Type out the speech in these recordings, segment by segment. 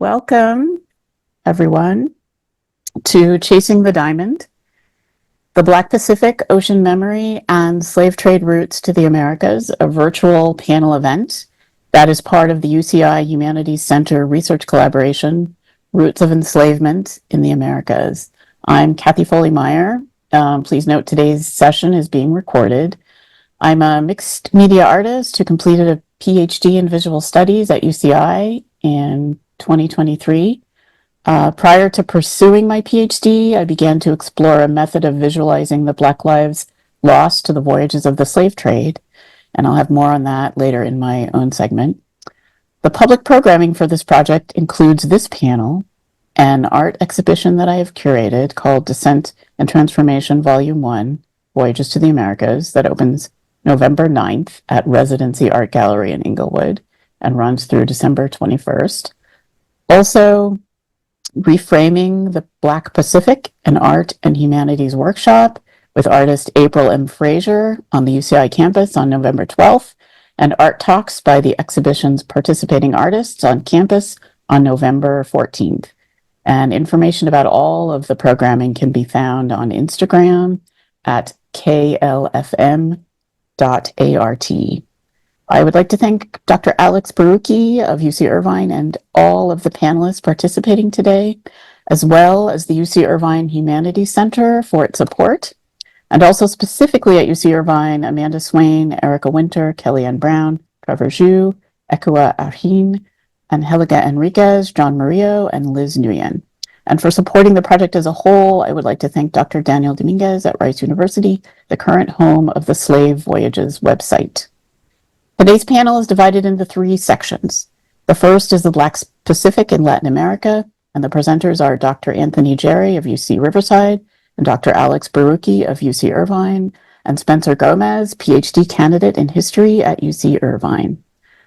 Welcome, everyone, to Chasing the Diamond, the Black Pacific Ocean Memory and Slave Trade Routes to the Americas, a virtual panel event that is part of the UCI Humanities Center research collaboration, Roots of Enslavement in the Americas. I'm Kathy Foley-Meyer. Please note today's session is being recorded. I'm a mixed media artist who completed a Ph.D. in visual studies at UCI in 2023. Prior to pursuing my PhD, I began to explore a method of visualizing the Black lives lost to the voyages of the slave trade, and I'll have more on that later in my own segment. The public programming for this project includes this panel, an art exhibition that I have curated called Descent and Transformation Volume 1, Voyages to the Americas, that opens November 9th at Residency Art Gallery in Inglewood and runs through December 21st. Also, Reframing the Black Pacific, an art and humanities workshop with artist April M. Frazier on the UCI campus on November 12th, and art talks by the exhibition's participating artists on campus on November 14th. And information about all of the programming can be found on Instagram at klfm.art. I would like to thank Dr. Alex Borucki of UC Irvine and all of the panelists participating today, as well as the UC Irvine Humanities Center for its support, and also specifically at UC Irvine, Amanda Swain, Erica Winter, Kellyanne Brown, Trevor Zhu, Ekua Arhin, Angelica Enriquez, John Murillo, and Liz Nguyen. And for supporting the project as a whole, I would like to thank Dr. Daniel Dominguez at Rice University, the current home of the Slave Voyages website. Today's panel is divided into three sections. The first is the Black Pacific in Latin America, and the presenters are Dr. Anthony Jerry of UC Riverside, and Dr. Alex Borucki of UC Irvine, and Spencer Gomez, PhD candidate in history at UC Irvine.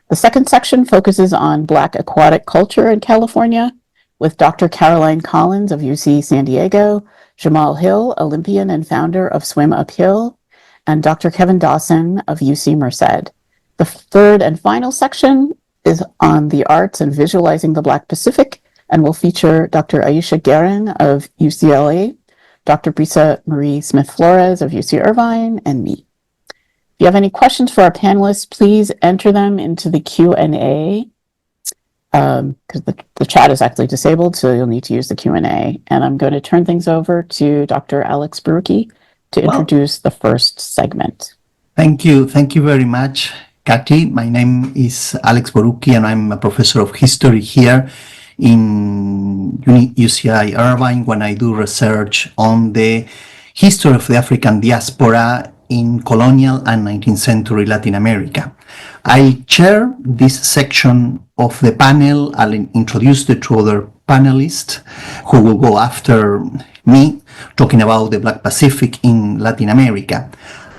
The second section focuses on Black aquatic culture in California, with Dr. Caroline Collins of UC San Diego, Jamal Hill, Olympian and founder of Swim Uphill, and Dr. Kevin Dawson of UC Merced. The third and final section is on the arts and visualizing the Black Pacific and will feature Dr. Ayasha Guerin of UCLA, Dr. Brisa Marie Smith-Flores of UC Irvine, and me. If you have any questions for our panelists, please enter them into the Q&A because the chat is actually disabled, so you'll need to use the Q&A. And I'm going to turn things over to Dr. Alex Borucki to introduce the first segment. Thank you. Thank you very much, Kathy. My name is Alex Borucki, and I'm a professor of history here in UCI Irvine when I do research on the history of the African diaspora in colonial and 19th century Latin America. I chair this section of the panel. I'll introduce the two other panelists who will go after me, talking about the Black Pacific in Latin America.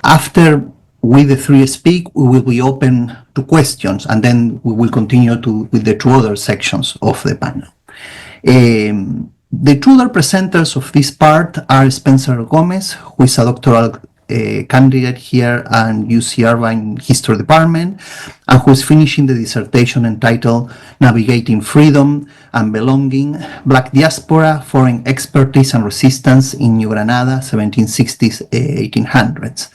After we, the three, speak, we will be open to questions, and then we will continue with the two other sections of the panel. The two other presenters of this part are Spencer Gomez, who is a doctoral candidate here at UC Irvine History Department, and who is finishing the dissertation entitled Navigating Freedom and Belonging, Black Diaspora, Foreign Expertise and Resistance in New Granada, 1760s, 1800s.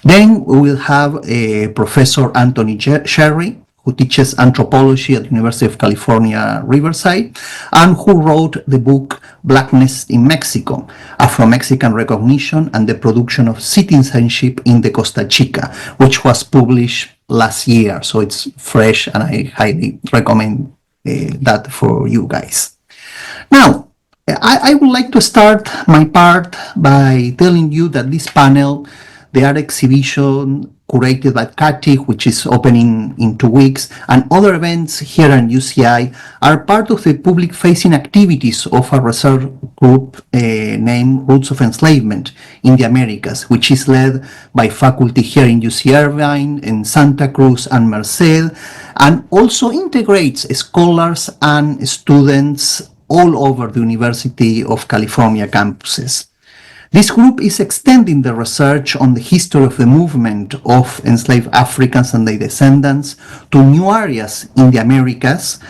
Then we will have Professor Anthony Jerry, who teaches anthropology at the University of California, Riverside, and who wrote the book Blackness in Mexico, Afro-Mexican Recognition and the Production of Citizenship in the Costa Chica, which was published last year. So it's fresh, and I highly recommend that for you guys. Now, I would like to start my part by telling you that this panel, the art exhibition curated by Kathy, which is opening in 2 weeks, and other events here at UCI are part of the public-facing activities of a research group named Roots of Enslavement in the Americas, which is led by faculty here in UC Irvine, in Santa Cruz, and Merced, and also integrates scholars and students all over the University of California campuses. This group is extending the research on the history of the movement of enslaved Africans and their descendants to new areas in the Americas,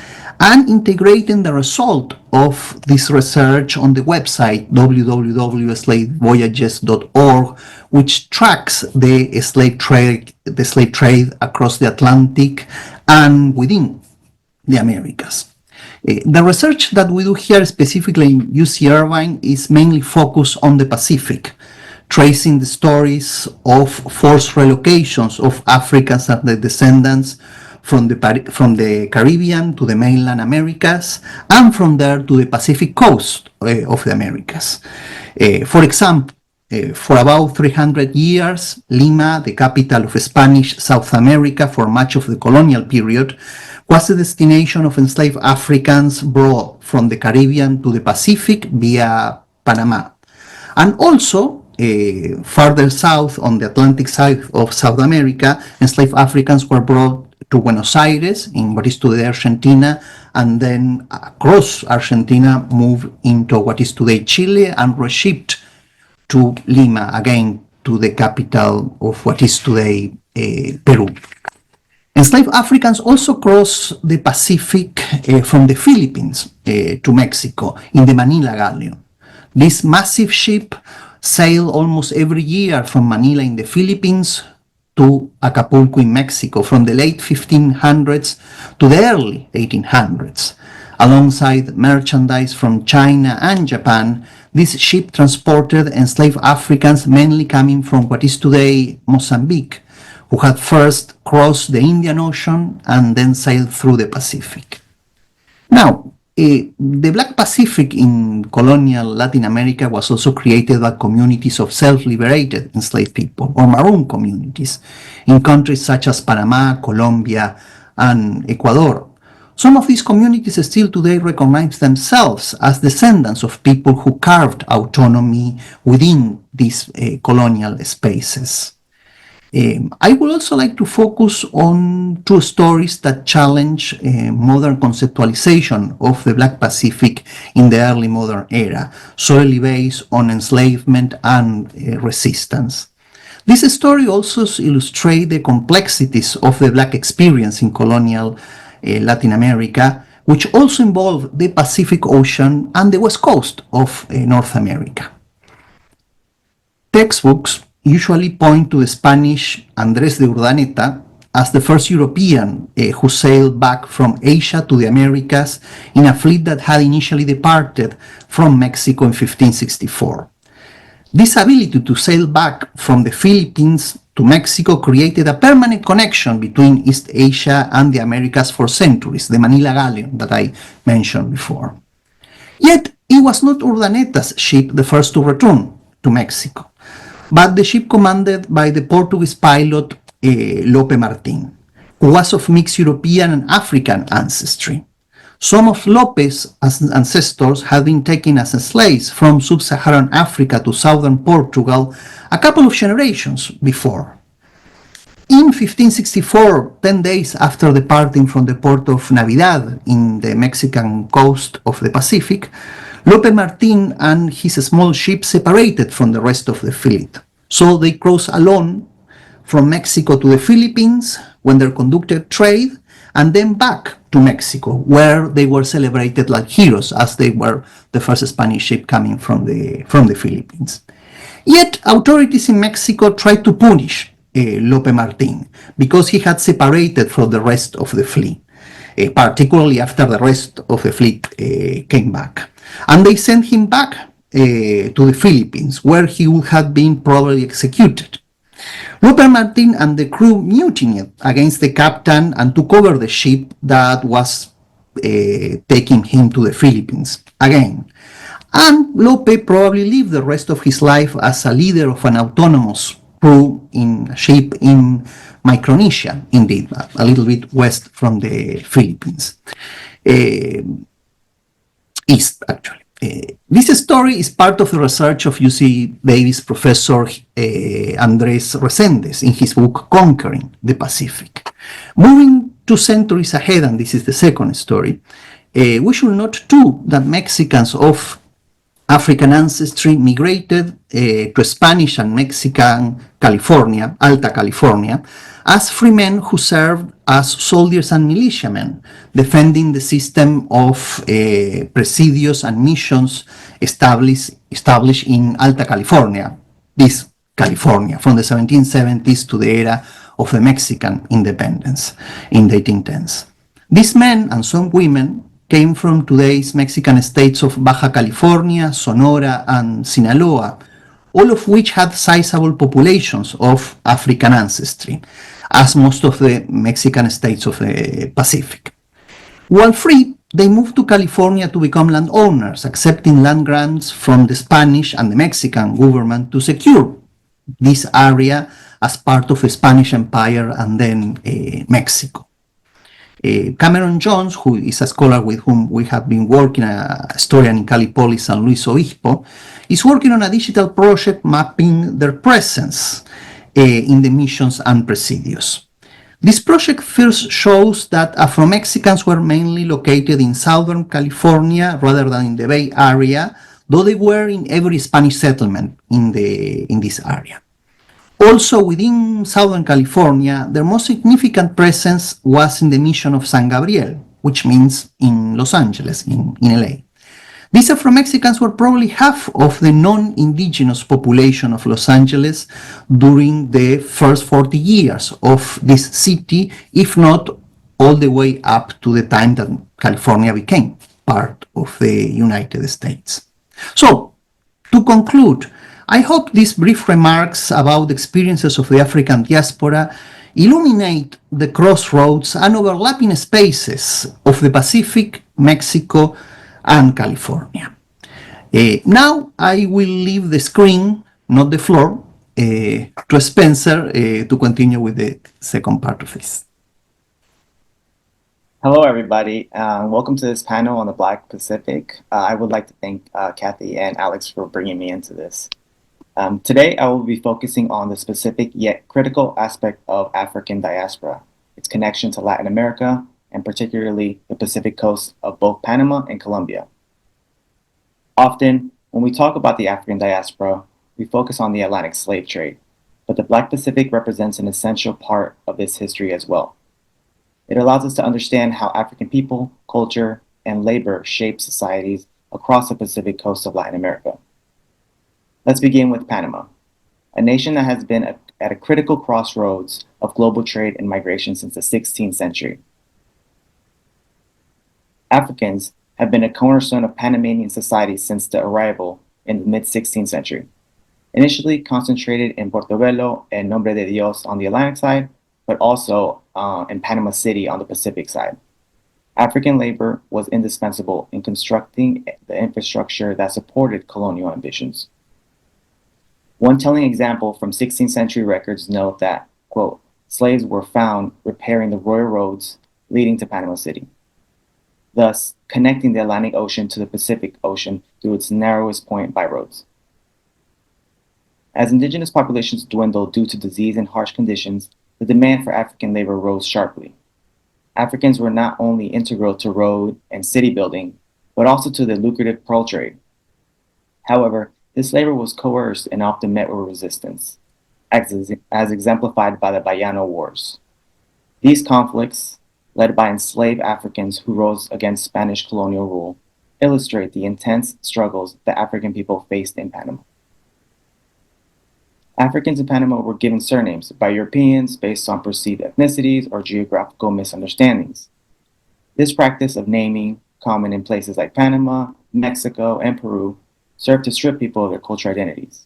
and integrating the result of this research on the website www.slavevoyages.org, which tracks the slave trade across the Atlantic and within the Americas. The research that we do here, specifically in UC Irvine, is mainly focused on the Pacific, tracing the stories of forced relocations of Africans and their descendants from the Caribbean to the mainland Americas, and from there to the Pacific coast of the Americas. For example, for about 300 years, Lima, the capital of Spanish South America for much of the colonial period, was the destination of enslaved Africans brought from the Caribbean to the Pacific via Panama. And also, farther south on the Atlantic side of South America, enslaved Africans were brought to Buenos Aires, in what is today Argentina, and then across Argentina moved into what is today Chile and reshipped to Lima, again to the capital of what is today Peru. Enslaved Africans also crossed the Pacific from the Philippines to Mexico in the Manila Galleon. This massive ship sailed almost every year from Manila in the Philippines to Acapulco in Mexico from the late 1500s to the early 1800s. Alongside merchandise from China and Japan, this ship transported enslaved Africans mainly coming from what is today Mozambique, who had first crossed the Indian Ocean and then sailed through the Pacific. Now, the Black Pacific in colonial Latin America was also created by communities of self-liberated enslaved people, or maroon communities, in countries such as Panama, Colombia, and Ecuador. Some of these communities still today recognize themselves as descendants of people who carved autonomy within these colonial spaces. I would also like to focus on two stories that challenge modern conceptualization of the Black Pacific in the early modern era, solely based on enslavement and resistance. This story also illustrates the complexities of the Black experience in colonial Latin America, which also involved the Pacific Ocean and the west coast of North America. Textbooks usually point to the Spanish Andrés de Urdaneta as the first European who sailed back from Asia to the Americas in a fleet that had initially departed from Mexico in 1564. This ability to sail back from the Philippines to Mexico created a permanent connection between East Asia and the Americas for centuries, the Manila Galleon that I mentioned before. Yet, it was not Urdaneta's ship the first to return to Mexico, but the ship commanded by the Portuguese pilot Lope Martin, who was of mixed European and African ancestry. Some of Lope's ancestors had been taken as slaves from sub-Saharan Africa to southern Portugal a couple of generations before. In 1564, 10 days after departing from the port of Navidad in the Mexican coast of the Pacific, Lope Martin and his small ship separated from the rest of the fleet. So they crossed alone from Mexico to the Philippines when they conducted trade, and then back to Mexico, where they were celebrated like heroes, as they were the first Spanish ship coming from the Philippines. Yet authorities in Mexico tried to punish Lope Martin because he had separated from the rest of the fleet, particularly after the rest of the fleet came back. And they sent him back to the Philippines, where he would have been probably executed. Lope Martin and the crew mutinied against the captain and took over the ship that was taking him to the Philippines again. And Lope probably lived the rest of his life as a leader of an autonomous crew in a ship in Micronesia, indeed, a little bit west from the Philippines. East, actually. This story is part of the research of UC Davis professor Andrés Reséndez in his book Conquering the Pacific. Moving 2 centuries ahead, and this is the second story, we should note too that Mexicans of African ancestry migrated to Spanish and Mexican California, Alta California, as free men who served as soldiers and militiamen, defending the system of presidios and missions established in Alta California, this California, from the 1770s to the era of the Mexican independence in the 1810s. These men and some women came from today's Mexican states of Baja California, Sonora, and Sinaloa, all of which had sizable populations of African ancestry, as most of the Mexican states of the Pacific. While free, they moved to California to become landowners, accepting land grants from the Spanish and the Mexican government to secure this area as part of the Spanish Empire and then Mexico. Cameron Jones, who is a scholar with whom we have been working, a historian in Calipolis, San Luis Obispo, is working on a digital project mapping their presence in the missions and presidios. This project first shows that Afro-Mexicans were mainly located in Southern California rather than in the Bay Area, though they were in every Spanish settlement in this area. Also, within Southern California, their most significant presence was in the mission of San Gabriel, which means in Los Angeles, in LA. These Afro-Mexicans were probably half of the non-indigenous population of Los Angeles during the first 40 years of this city, if not all the way up to the time that California became part of the United States. So, to conclude, I hope these brief remarks about the experiences of the African diaspora illuminate the crossroads and overlapping spaces of the Pacific, Mexico, and California. Now I will leave the screen, not the floor, to Spencer to continue with the second part of this. Hello, everybody. Welcome to this panel on the Black Pacific. I would like to thank Kathy and Alex for bringing me into this. Today, I will be focusing on the specific yet critical aspect of African diaspora, its connection to Latin America, and particularly the Pacific coast of both Panama and Colombia. Often, when we talk about the African diaspora, we focus on the Atlantic slave trade, but the Black Pacific represents an essential part of this history as well. It allows us to understand how African people, culture, and labor shape societies across the Pacific coast of Latin America. Let's begin with Panama, a nation that has been at a critical crossroads of global trade and migration since the 16th century. Africans have been a cornerstone of Panamanian society since the arrival in the mid-16th century. Initially concentrated in Portobelo and Nombre de Dios on the Atlantic side, but also in Panama City on the Pacific side. African labor was indispensable in constructing the infrastructure that supported colonial ambitions. One telling example from 16th century records note that, quote, slaves were found repairing the royal roads leading to Panama City, thus connecting the Atlantic Ocean to the Pacific Ocean through its narrowest point by roads. As indigenous populations dwindled due to disease and harsh conditions, the demand for African labor rose sharply. Africans were not only integral to road and city building, but also to the lucrative pearl trade. However, this labor was coerced and often met with resistance, as exemplified by the Bayano Wars. These conflicts, led by enslaved Africans who rose against Spanish colonial rule, illustrate the intense struggles that African people faced in Panama. Africans in Panama were given surnames by Europeans based on perceived ethnicities or geographical misunderstandings. This practice of naming, common in places like Panama, Mexico, and Peru, served to strip people of their cultural identities.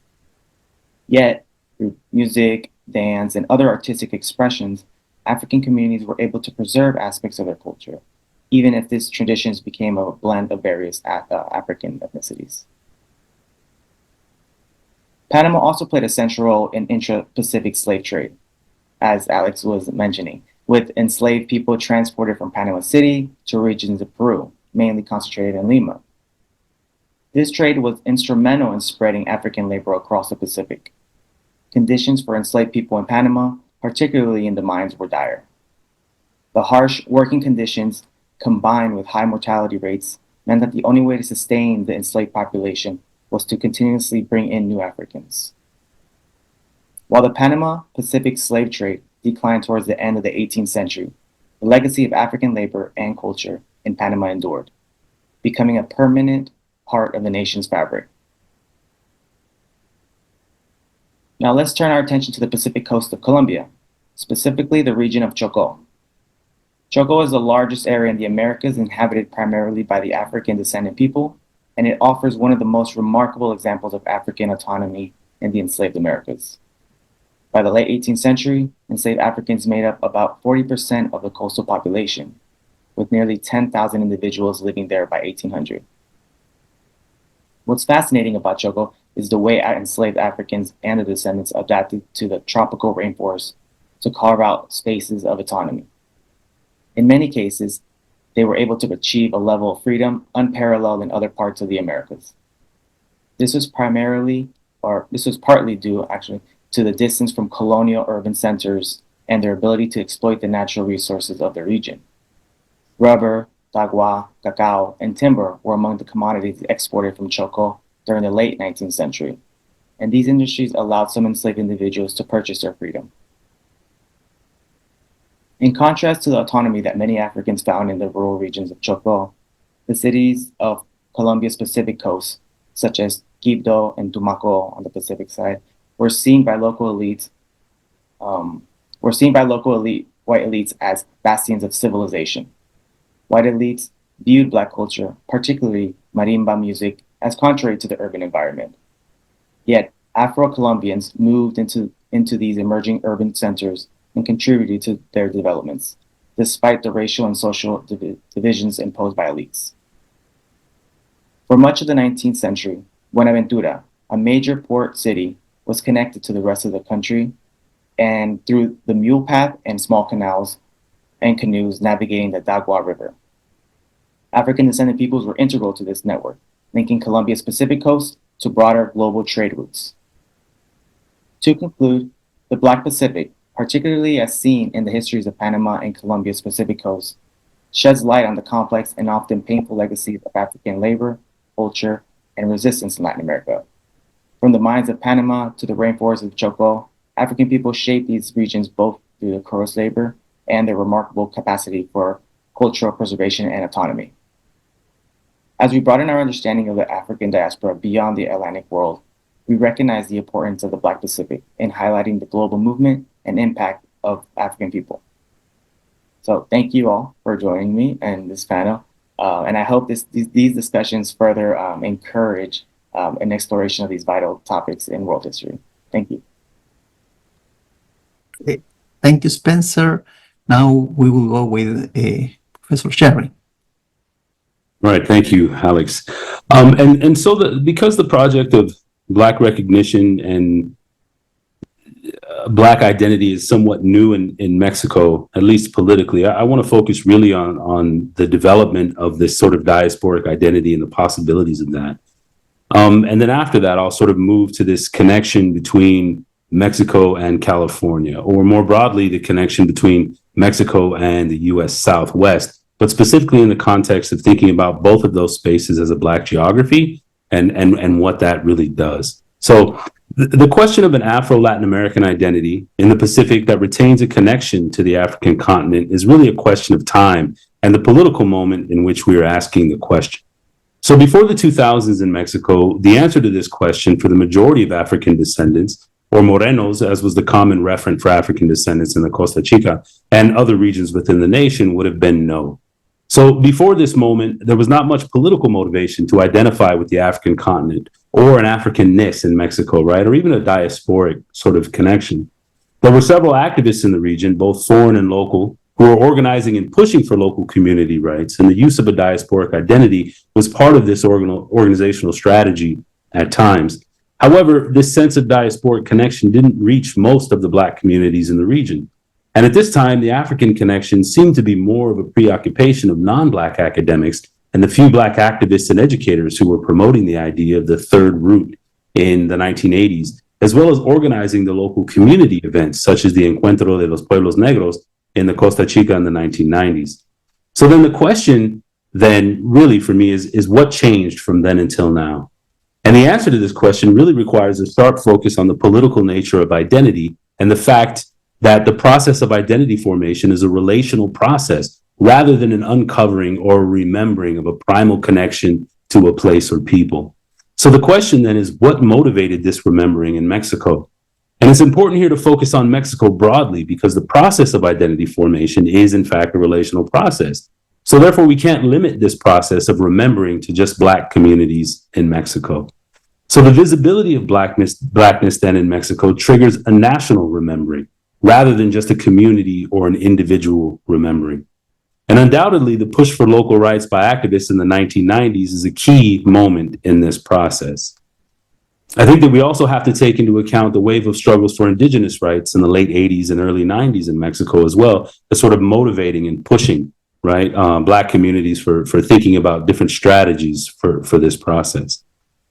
Yet, through music, dance, and other artistic expressions, African communities were able to preserve aspects of their culture, even if these traditions became a blend of various African ethnicities. Panama also played a central role in intra-Pacific slave trade, as Alex was mentioning, with enslaved people transported from Panama City to regions of Peru, mainly concentrated in Lima. This trade was instrumental in spreading African labor across the Pacific. Conditions for enslaved people in Panama, particularly in the mines, were dire. The harsh working conditions, combined with high mortality rates, meant that the only way to sustain the enslaved population was to continuously bring in new Africans. While the Panama Pacific slave trade declined towards the end of the 18th century, the legacy of African labor and culture in Panama endured, becoming a permanent part of the nation's fabric. Now let's turn our attention to the Pacific coast of Colombia, specifically the region of Chocó. Chocó is the largest area in the Americas inhabited primarily by the African descendant people, and it offers one of the most remarkable examples of African autonomy in the enslaved Americas. By the late 18th century, enslaved Africans made up about 40% of the coastal population, with nearly 10,000 individuals living there by 1800. What's fascinating about Chocó is the way enslaved Africans and their descendants adapted to the tropical rainforest to carve out spaces of autonomy. In many cases, they were able to achieve a level of freedom unparalleled in other parts of the Americas. This was partly due actually to the distance from colonial urban centers and their ability to exploit the natural resources of the region. Rubber, tagua, cacao, and timber were among the commodities exported from Chocó during the late 19th century, and these industries allowed some enslaved individuals to purchase their freedom. In contrast to the autonomy that many Africans found in the rural regions of Chocó, the cities of Colombia's Pacific coast, such as Quibdó and Tumaco on the Pacific side, were seen by local white elites as bastions of civilization. White elites viewed Black culture, particularly marimba music, as contrary to the urban environment. Yet, Afro-Colombians moved into these emerging urban centers and contributed to their developments, despite the racial and social divisions imposed by elites. For much of the 19th century, Buenaventura, a major port city, was connected to the rest of the country and through the mule path and small canals and canoes navigating the Dagua River. African descendant peoples were integral to this network, linking Colombia's Pacific coast to broader global trade routes. To conclude, the Black Pacific, particularly as seen in the histories of Panama and Colombia's Pacific coast, sheds light on the complex and often painful legacies of African labor, culture, and resistance in Latin America. From the mines of Panama to the rainforests of Chocó, African people shaped these regions both through their coarse labor and their remarkable capacity for cultural preservation and autonomy. As we broaden our understanding of the African diaspora beyond the Atlantic world, we recognize the importance of the Black Pacific in highlighting the global movement and impact of African people. So thank you all for joining me in this panel. And I hope these discussions further encourage an exploration of these vital topics in world history. Thank you. Thank you, Spencer. Now we will go with Professor Sherry. All right, thank you, Alex. So because the project of Black recognition and Black identity is somewhat new in Mexico, at least politically, I want to focus really on the development of this sort of diasporic identity and the possibilities of that. And then after that, I'll sort of move to this connection between Mexico and California, or more broadly, the connection between Mexico and the U.S. Southwest, but specifically in the context of thinking about both of those spaces as a Black geography and what that really does. So the question of an Afro-Latin American identity in the Pacific that retains a connection to the African continent is really a question of time and the political moment in which we are asking the question. So before the 2000s in Mexico, the answer to this question for the majority of African descendants, or Morenos, as was the common referent for African descendants in the Costa Chica and other regions within the nation, would have been no. So before this moment, there was not much political motivation to identify with the African continent or an Africanness in Mexico, right? Or even a diasporic sort of connection. There were several activists in the region, both foreign and local, who were organizing and pushing for local community rights, and the use of a diasporic identity was part of this organizational strategy at times. However, this sense of diasporic connection didn't reach most of the Black communities in the region. And at this time, the African connection seemed to be more of a preoccupation of non-Black academics and the few Black activists and educators who were promoting the idea of the third route in the 1980s, as well as organizing the local community events, such as the Encuentro de los Pueblos Negros in the Costa Chica in the 1990s. So then the question then really for me is what changed from then until now? And the answer to this question really requires a sharp focus on the political nature of identity and the fact that the process of identity formation is a relational process rather than an uncovering or remembering of a primal connection to a place or people. So the question then is, what motivated this remembering in Mexico? And it's important here to focus on Mexico broadly because the process of identity formation is in fact a relational process. So therefore we can't limit this process of remembering to just Black communities in Mexico. So the visibility of blackness then in Mexico triggers a national remembering rather than just a community or an individual remembering. And undoubtedly, the push for local rights by activists in the 1990s is a key moment in this process. I think that we also have to take into account the wave of struggles for indigenous rights in the late 80s and early 90s in Mexico as well, as sort of motivating and pushing, right, Black communities for thinking about different strategies for this process.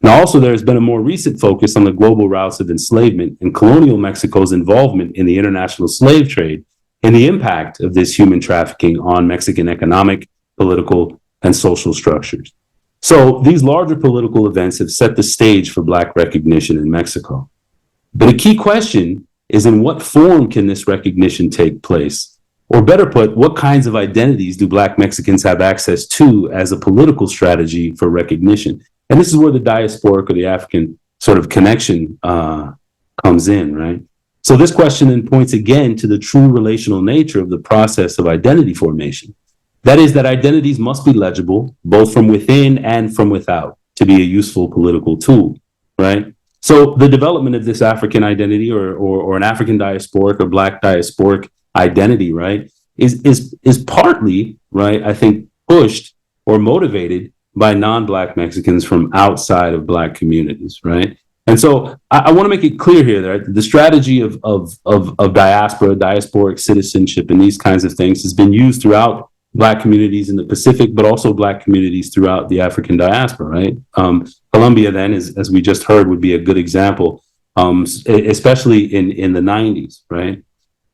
Now, also, there's been a more recent focus on the global routes of enslavement and colonial Mexico's involvement in the international slave trade and the impact of this human trafficking on Mexican economic, political, and social structures. So these larger political events have set the stage for Black recognition in Mexico. But a key question is, in what form can this recognition take place? Or better put, what kinds of identities do Black Mexicans have access to as a political strategy for recognition? And this is where the diasporic or the African sort of connection comes in, right? So this question then points again to the true relational nature of the process of identity formation. That is, that identities must be legible, both from within and from without, to be a useful political tool, right? So the development of this African identity or an African diasporic or Black diasporic identity, right, is partly, right, I think, pushed or motivated by non-Black Mexicans from outside of Black communities, right? And so I want to make it clear here that the strategy of diaspora, diasporic citizenship, and these kinds of things has been used throughout Black communities in the Pacific, but also Black communities throughout the African diaspora, right? Colombia then, as we just heard, would be a good example, especially in the 90s, right?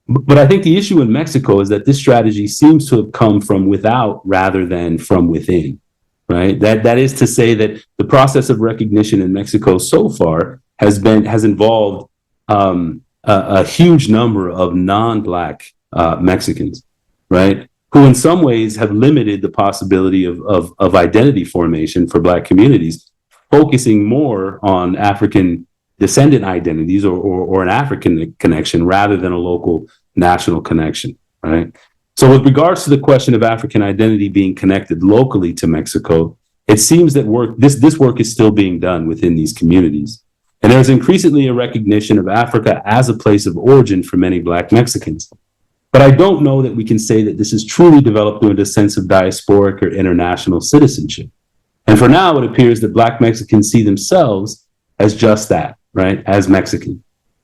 But I think the issue in Mexico is that this strategy seems to have come from without rather than from within. Right. That is to say that the process of recognition in Mexico so far has involved a huge number of non-Black Mexicans, right, who in some ways have limited the possibility of identity formation for Black communities, focusing more on African descendant identities or an African connection rather than a local national connection, right? So with regards to the question of African identity being connected locally to Mexico, it seems that this work is still being done within these communities. And there's increasingly a recognition of Africa as a place of origin for many Black Mexicans. But I don't know that we can say that this is truly developed into a sense of diasporic or international citizenship. And for now, it appears that Black Mexicans see themselves as just that, right, as Mexican.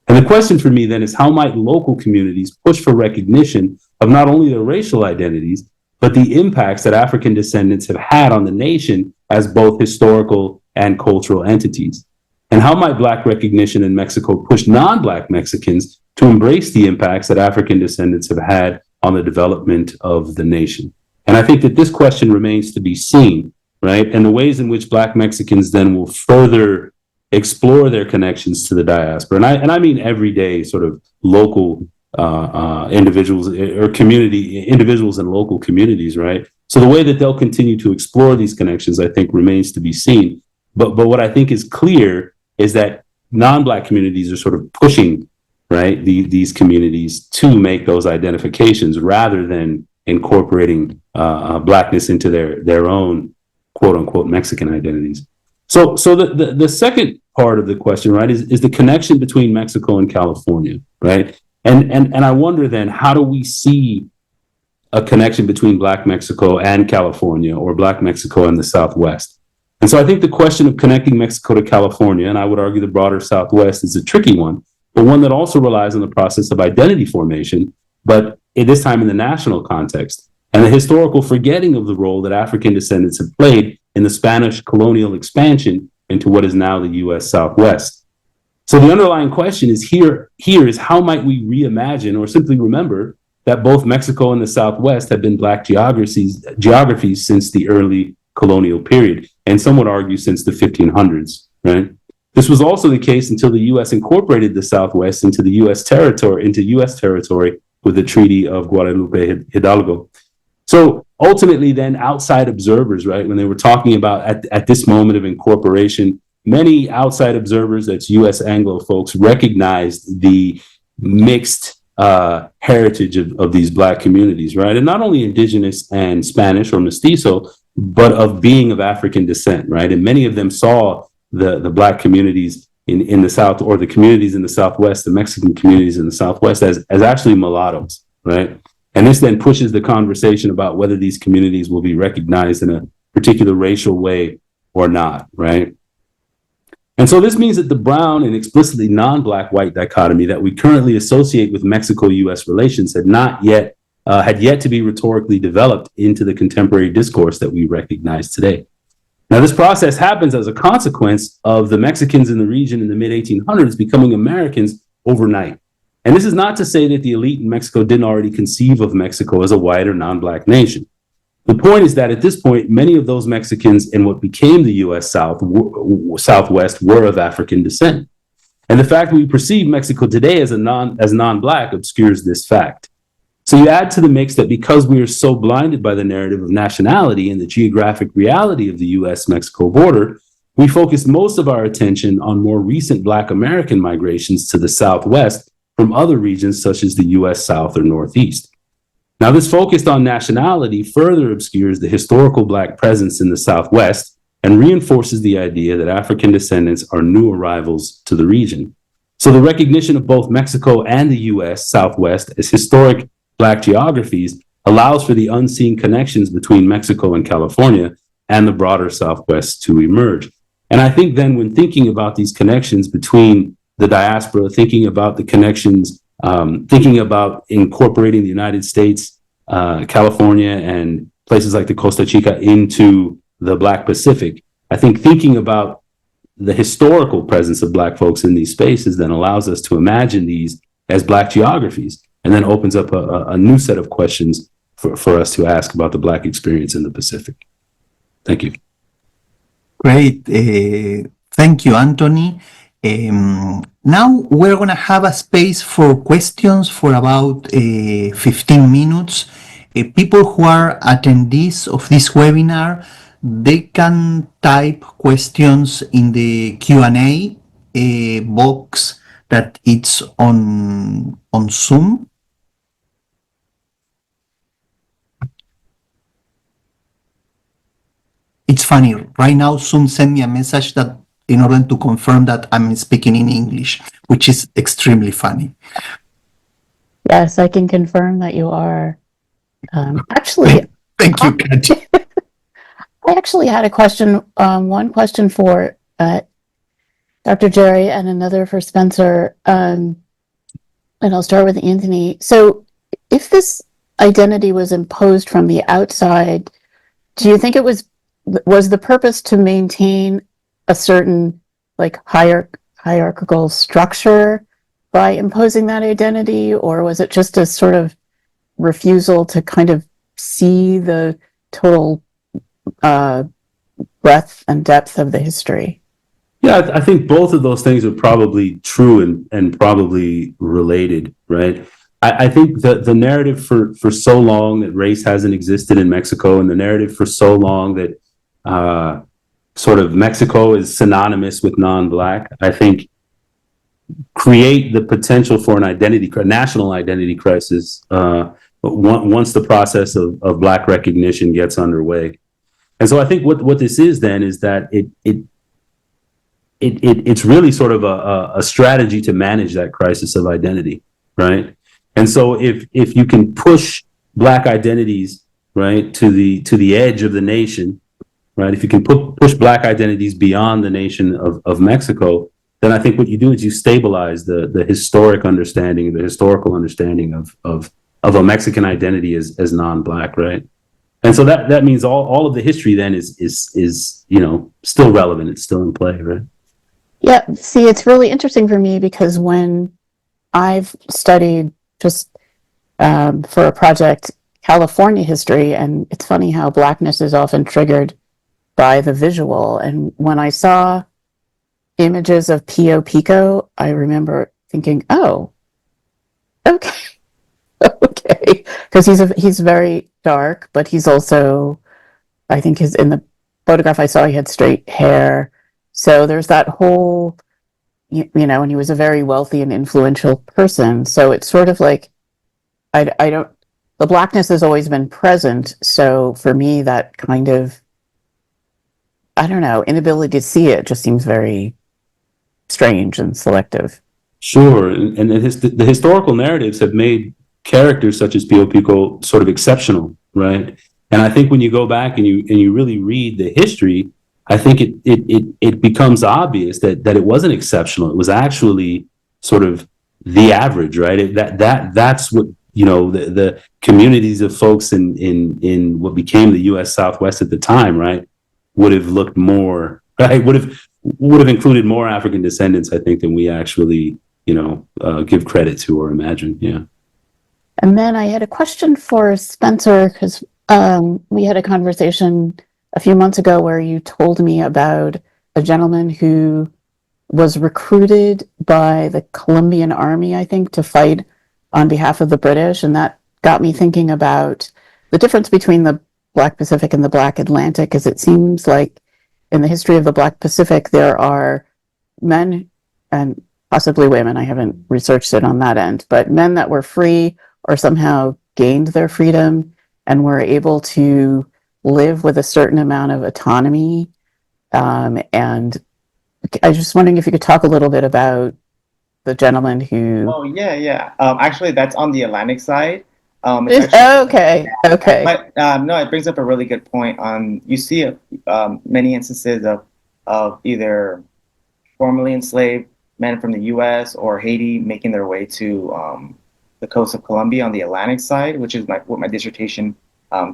And the question for me then is, how might local communities push for recognition of not only their racial identities, but the impacts that African descendants have had on the nation as both historical and cultural entities? And how might Black recognition in Mexico push non-Black Mexicans to embrace the impacts that African descendants have had on the development of the nation? And I think that this question remains to be seen, right? And the ways in which Black Mexicans then will further explore their connections to the diaspora. And I mean everyday sort of local individuals or individuals in local communities, right? So the way that they'll continue to explore these connections, I think, remains to be seen. But what I think is clear is that non-Black communities are sort of pushing, right, these communities to make those identifications rather than incorporating Blackness into their own quote unquote Mexican identities. So the second part of the question, right, is the connection between Mexico and California, right? And I wonder then, how do we see a connection between Black Mexico and California, or Black Mexico and the Southwest? And so I think the question of connecting Mexico to California, and I would argue the broader Southwest, is a tricky one, but one that also relies on the process of identity formation, but at this time in the national context, and the historical forgetting of the role that African descendants have played in the Spanish colonial expansion into what is now the U.S. Southwest. So the underlying question is here is, how might we reimagine or simply remember that both Mexico and the Southwest have been Black geographies since the early colonial period, and some would argue since the 1500s, right? This was also the case until the U.S. incorporated the Southwest into U.S. territory with the Treaty of Guadalupe Hidalgo. So ultimately, then, outside observers, right, when they were talking about at this moment of incorporation, many outside observers, that's U.S. Anglo folks, recognized the mixed heritage of these Black communities, right? And not only indigenous and Spanish or mestizo, but of being of African descent, right? And many of them saw the Black communities in the South, or the communities in the Southwest, the Mexican communities in the Southwest, as actually mulattoes, right? And this then pushes the conversation about whether these communities will be recognized in a particular racial way or not, right? And so this means that the brown and explicitly non-Black white dichotomy that we currently associate with Mexico-U.S. relations had yet to be rhetorically developed into the contemporary discourse that we recognize today. Now, this process happens as a consequence of the Mexicans in the region in the mid-1800s becoming Americans overnight. And this is not to say that the elite in Mexico didn't already conceive of Mexico as a white or non-Black nation. The point is that at this point, many of those Mexicans in what became the U.S. Southwest were of African descent. And the fact that we perceive Mexico today as non-Black obscures this fact. So you add to the mix that because we are so blinded by the narrative of nationality and the geographic reality of the U.S.-Mexico border, we focus most of our attention on more recent Black American migrations to the Southwest from other regions such as the U.S. South or Northeast. Now, this focus on nationality further obscures the historical Black presence in the Southwest and reinforces the idea that African descendants are new arrivals to the region. So the recognition of both Mexico and the U.S. Southwest as historic Black geographies allows for the unseen connections between Mexico and California and the broader Southwest to emerge. And I think then when thinking about these connections between the diaspora, thinking about the connections, thinking about incorporating the United States, California, and places like the Costa Chica into the Black Pacific, I think thinking about the historical presence of Black folks in these spaces then allows us to imagine these as Black geographies, and then opens up a new set of questions for us to ask about the Black experience in the Pacific. Thank you. Great. Thank you, Anthony. Now we're going to have a space for questions for about 15 minutes. People who are attendees of this webinar, they can type questions in the Q&A box that it's on Zoom. It's funny, right now Zoom sent me a message that in order to confirm that I'm speaking in English, which is extremely funny. Yes, I can confirm that you are. Actually, Thank you, Katy. I actually had a question, one question for Dr. Jerry and another for Spencer, and I'll start with Anthony. So if this identity was imposed from the outside, do you think it was the purpose to maintain a certain like hierarchical structure by imposing that identity, or was it just a sort of refusal to kind of see the total breadth and depth of the history? Yeah, I think both of those things are probably true and probably related, right? I think that the narrative for so long that race hasn't existed in Mexico, and the narrative for so long that sort of Mexico is synonymous with non-Black, I think create the potential for a national identity crisis once the process of Black recognition gets underway. And so I think what this is then is that it's really sort of a strategy to manage that crisis of identity, right? And so if you can push Black identities, right, to the edge of the nation, right, if you can push Black identities beyond the nation of Mexico, then I think what you do is you stabilize the historical understanding of a Mexican identity as non-Black, right? And so that means all of the history then is still relevant. It's still in play, right? Yeah, see, it's really interesting for me because when I've studied just for a project California history, and it's funny how Blackness is often triggered by the visual. And when I saw images of Pio Pico, I remember thinking, oh, okay, okay, because he's very dark, but he's also, I think, his in the photograph I saw, he had straight hair. So there's that whole, you know, and he was a very wealthy and influential person. So it's sort of like, I don't, the blackness has always been present. So for me, that kind of, I don't know, inability to see it just seems very strange and selective. Sure, and the historical narratives have made characters such as Pio Pico sort of exceptional, right? And I think when you go back and you really read the history, I think it becomes obvious that it wasn't exceptional. It was actually sort of the average, right? That's what, you know, the communities of folks in what became the U.S. Southwest at the time, right, would have looked more, right, would have included more African descendants, I think, than we actually, you know, give credit to or imagine. Yeah. And then I had a question for Spencer, because we had a conversation a few months ago where you told me about a gentleman who was recruited by the Colombian army, I think, to fight on behalf of the British. And that got me thinking about the difference between the Black Pacific and the Black Atlantic, because it seems like in the history of the Black Pacific, there are men and possibly women, I haven't researched it on that end, but men that were free or somehow gained their freedom and were able to live with a certain amount of autonomy. And I was just wondering if you could talk a little bit about the gentleman who. Oh yeah, yeah. Actually, that's on the Atlantic side. It's actually, Okay. but no, it brings up a really good point. On you see many instances of either formerly enslaved men from the U.S. or Haiti making their way to the coast of Colombia on the Atlantic side, which is what my dissertation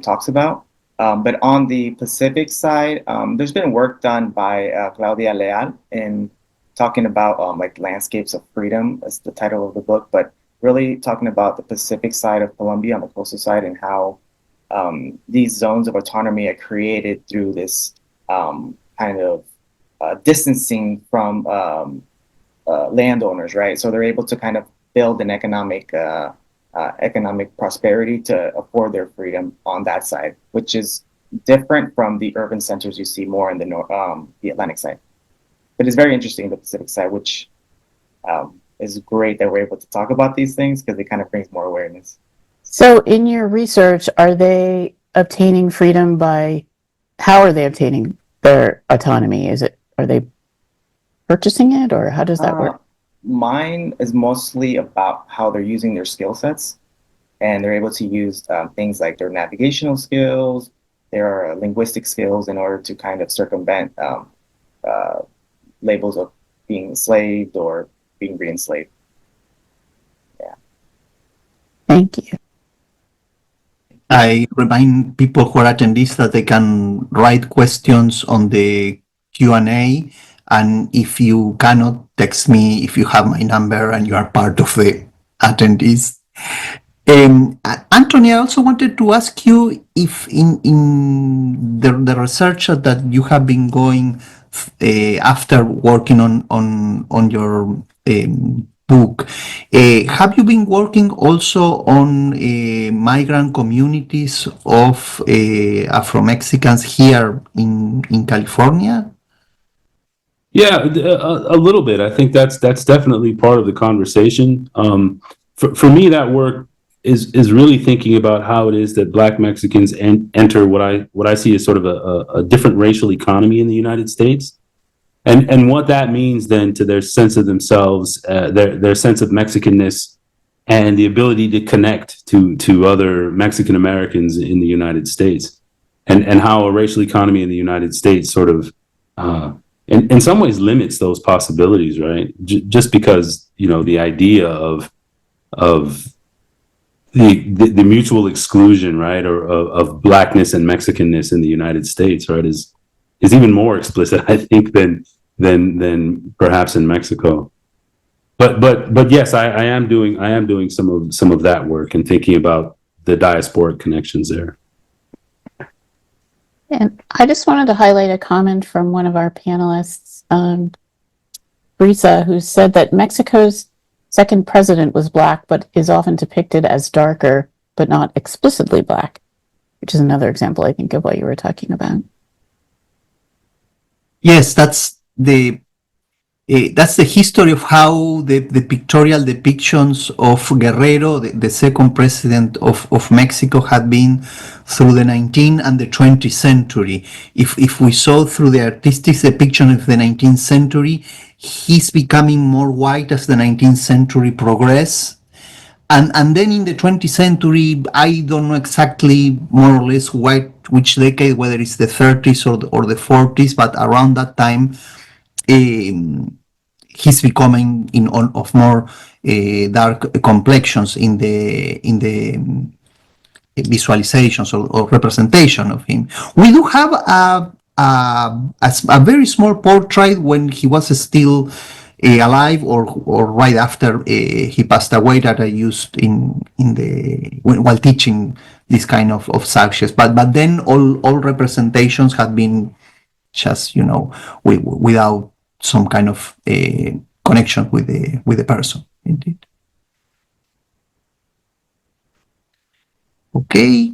talks about. But on the Pacific side, there's been work done by Claudia Leal in talking about like landscapes of freedom, as the title of the book, but really talking about the Pacific side of Colombia on the coastal side and how these zones of autonomy are created through this kind of distancing from landowners, right? So they're able to kind of build an economic prosperity to afford their freedom on that side, which is different from the urban centers you see more in the Atlantic side. But it's very interesting, the Pacific side, which is great that we're able to talk about these things because it kind of brings more awareness. So in your research, are they obtaining freedom how are they obtaining their autonomy? Are they purchasing it, or how does that work? Mine is mostly about how they're using their skill sets, and they're able to use things like their navigational skills, their linguistic skills in order to kind of circumvent labels of being enslaved or being re-enslaved. Yeah. Thank you. I remind people who are attendees that they can write questions on the Q&A, and if you cannot, text me if you have my number and you are part of the attendees. Anthony, I also wanted to ask you if in the research that you have been going after working on your book, have you been working also on migrant communities of Afro-Mexicans here in California? Yeah, a little bit. I think that's definitely part of the conversation. For me, that work is really thinking about how it is that Black Mexicans enter what I see as sort of a different racial economy in the United States, and what that means then to their sense of themselves, their sense of Mexicanness, and the ability to connect to other Mexican Americans in the United States, and how a racial economy in the United States sort of in some ways limits those possibilities, right? Just because, you know, the idea of the mutual exclusion, right, or of Blackness and Mexicanness in the United States, right, is even more explicit, I think, than perhaps in Mexico. But yes, I am doing some of that work and thinking about the diasporic connections there. And I just wanted to highlight a comment from one of our panelists. Brisa, who said that Mexico's second president was black, but is often depicted as darker, but not explicitly black, which is another example, I think, of what you were talking about. Yes, that's the history of how the pictorial depictions of Guerrero, the second president of Mexico, had been through the 19th and the 20th century. If we saw through the artistic depiction of the 19th century, he's becoming more white as the 19th century progresses. And then in the 20th century, I don't know exactly more or less which decade, whether it's the 30s or the 40s, but around that time, he's becoming of more dark complexions in the visualizations or representation of him. We do have a very small portrait when he was still alive or right after he passed away, that I used while teaching this kind of subjects. But then all representations have been just without some kind of connection with the person. Indeed. Okay.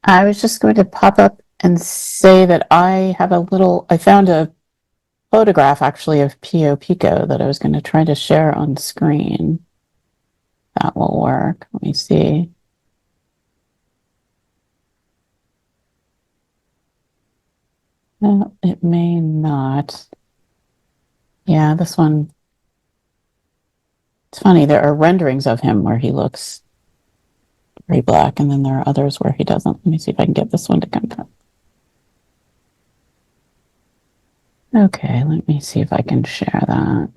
I was just going to pop up and say that I found a photograph actually of Pio Pico that I was going to try to share on screen. That will work. Let me see. No, it may not. Yeah, this one. It's funny, there are renderings of him where he looks very black, and then there are others where he doesn't. Let me see if I can get this one to come up. Okay, let me see if I can share that.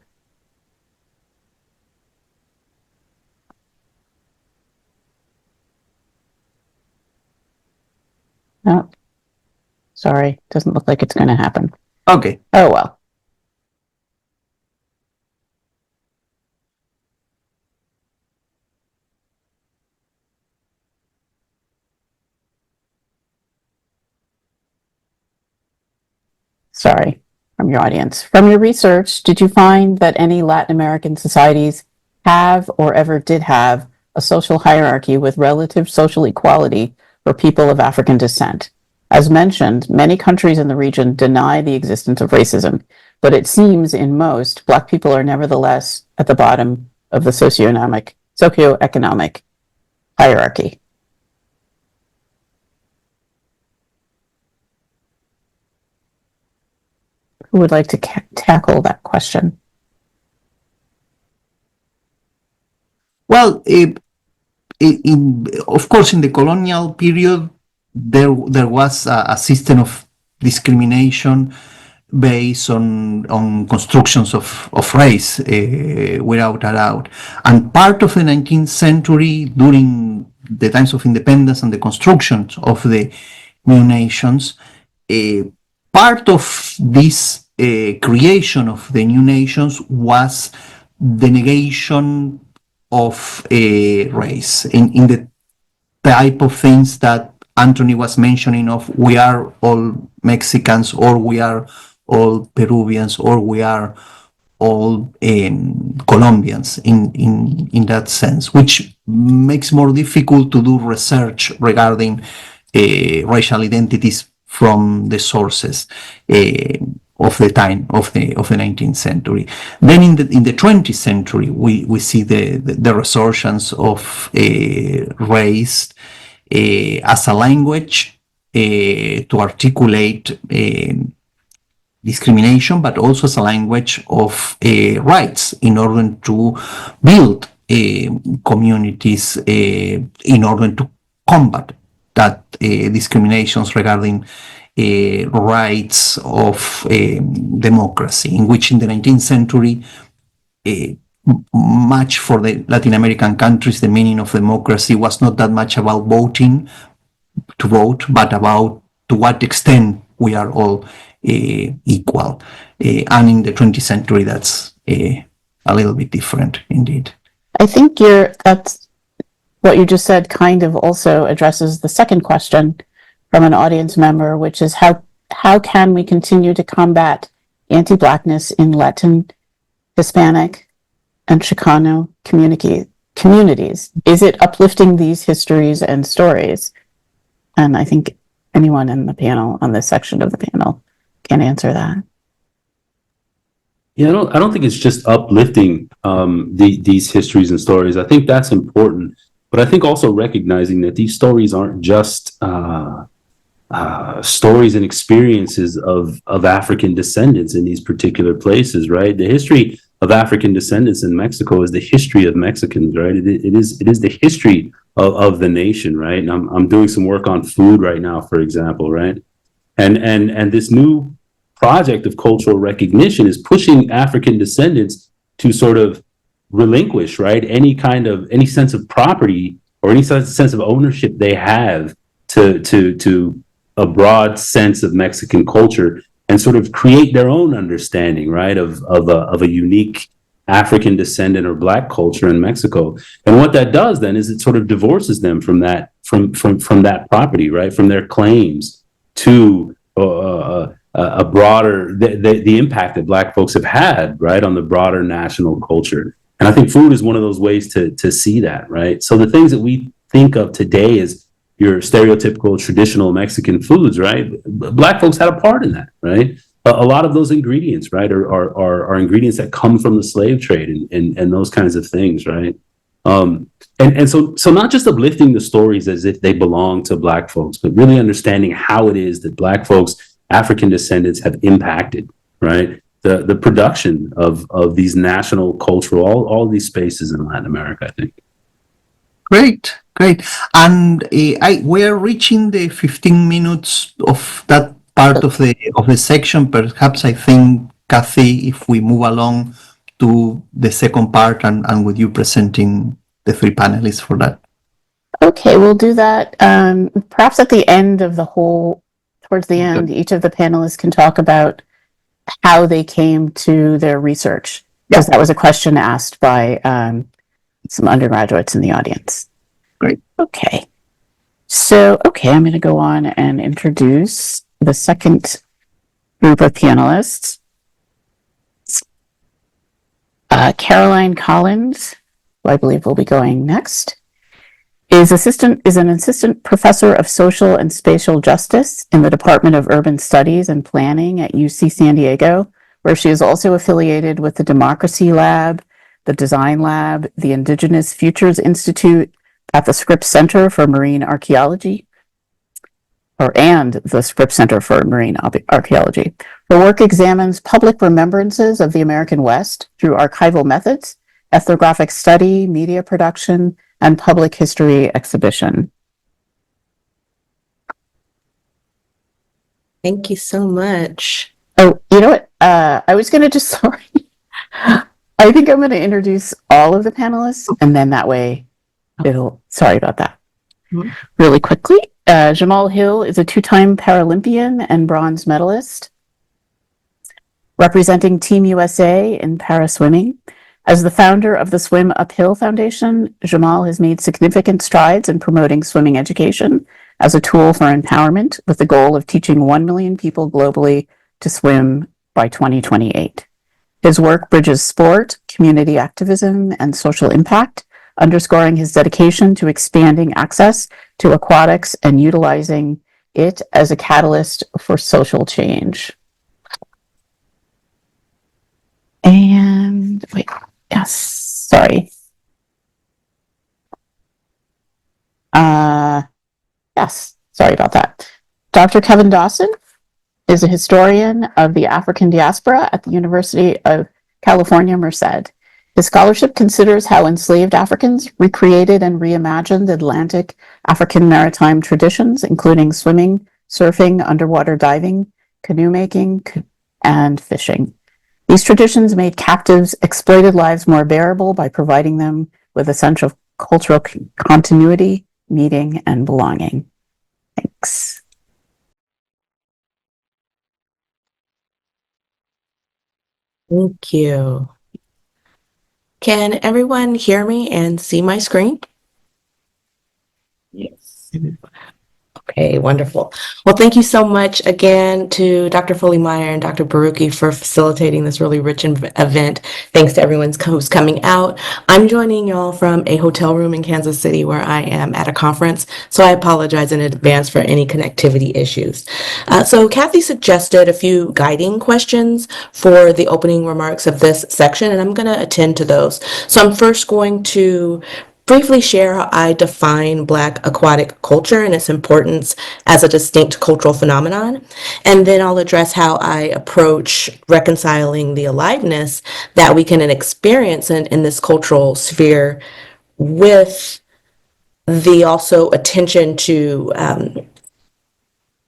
Oh, sorry, doesn't look like it's going to happen. Okay. Oh well. Sorry, from your audience. From your research, did you find that any Latin American societies have or ever did have a social hierarchy with relative social equality for people of African descent? As mentioned, many countries in the region deny the existence of racism, but it seems in most, Black people are nevertheless at the bottom of the socioeconomic hierarchy. Who would like to tackle that question? Well, of course, in the colonial period, there was a system of discrimination based on constructions of race, without a doubt. And part of the 19th century, during the times of independence and the constructions of the new nations, part of this creation of the new nations was the negation of race in the type of things that Anthony was mentioning of we are all Mexicans, or we are all Peruvians, or we are all Colombians in that sense, which makes more difficult to do research regarding racial identities from the sources of the time of the 19th century. Then in the 20th century, we see the resurgence of race as a language to articulate discrimination, but also as a language of rights in order to build communities in order to combat that discriminations regarding rights of democracy, in which in the 19th century, much for the Latin American countries, the meaning of democracy was not that much about voting to vote, but about to what extent we are all equal. And in the 20th century, that's a little bit different indeed. I think that's what you just said kind of also addresses the second question from an audience member, which is how how can we continue to combat anti-Blackness in Latin, Hispanic, and Chicano communities? Is it uplifting these histories and stories? And I think anyone in the panel, on this section of the panel, can answer that. Yeah, I don't think it's just uplifting these histories and stories. I think that's important, but I think also recognizing that these stories aren't just stories and experiences of African descendants in these particular places, right? The history of African descendants in Mexico is the history of Mexicans, right? It is the history of the nation, right? And I'm doing some work on food right now, for example, right? And this new project of cultural recognition is pushing African descendants to sort of relinquish, right, any sense of property or any sense of ownership they have to a broad sense of Mexican culture, and sort of create their own understanding, right, of a unique African descendant or Black culture in Mexico. And what that does then is it sort of divorces them from that property, right, from their claims to a broader the impact that Black folks have had, right, on the broader national culture. And I think food is one of those ways to see that, right? So the things that we think of today as your stereotypical traditional Mexican foods, right? Black folks had a part in that, right? A lot of those ingredients, right, are ingredients that come from the slave trade and those kinds of things, right? And so not just uplifting the stories as if they belong to Black folks, but really understanding how it is that Black folks, African descendants, have impacted, right, the production of these national cultural, all these spaces in Latin America, I think. Great. And we're reaching the 15 minutes of that part of the section. Perhaps I think, Kathy, if we move along to the second part and with you presenting the three panelists for that. Okay, we'll do that. Perhaps at the end of towards the end, each of the panelists can talk about how they came to their research, because that was a question asked by some undergraduates in the audience. Great. Okay. So, I'm going to go on and introduce the second group of panelists. Caroline Collins, who I believe will be going next, is an assistant professor of social and spatial justice in the Department of Urban Studies and Planning at UC San Diego, where she is also affiliated with the Democracy Lab, the Design Lab, the Indigenous Futures Institute at the Scripps Center for Marine Archaeology, and the Scripps Center for Marine Archaeology. Her work examines public remembrances of the American West through archival methods, ethnographic study, media production, and public history exhibition. Thank you so much. Oh, you know what? I was going to just, sorry. I think I'm going to introduce all of the panelists, and then that way sorry about that. Really quickly, Jamal Hill is a two-time Paralympian and bronze medalist, representing Team USA in para-swimming. As the founder of the Swim Uphill Foundation, Jamal has made significant strides in promoting swimming education as a tool for empowerment, with the goal of teaching 1 million people globally to swim by 2028. His work bridges sport, community activism, and social impact, underscoring his dedication to expanding access to aquatics and utilizing it as a catalyst for social change. And wait, yes, sorry. Yes, sorry about that. Dr. Kevin Dawson is a historian of the African diaspora at the University of California, Merced. His scholarship considers how enslaved Africans recreated and reimagined Atlantic African maritime traditions, including swimming, surfing, underwater diving, canoe making, and fishing. These traditions made captives' exploited lives more bearable by providing them with a sense of cultural continuity, meaning, and belonging. Thanks. Thank you. Can everyone hear me and see my screen? Yes. Okay. Okay, wonderful. Well, thank you so much again to Dr. Foley-Meyer and Dr. Borucki for facilitating this really rich event. Thanks to everyone who's coming out. I'm joining y'all from a hotel room in Kansas City where I am at a conference, so I apologize in advance for any connectivity issues. So Kathy suggested a few guiding questions for the opening remarks of this section, and I'm going to attend to those. So I'm first going to briefly share how I define Black aquatic culture and its importance as a distinct cultural phenomenon. And then I'll address how I approach reconciling the aliveness that we can experience in this cultural sphere with the also attention to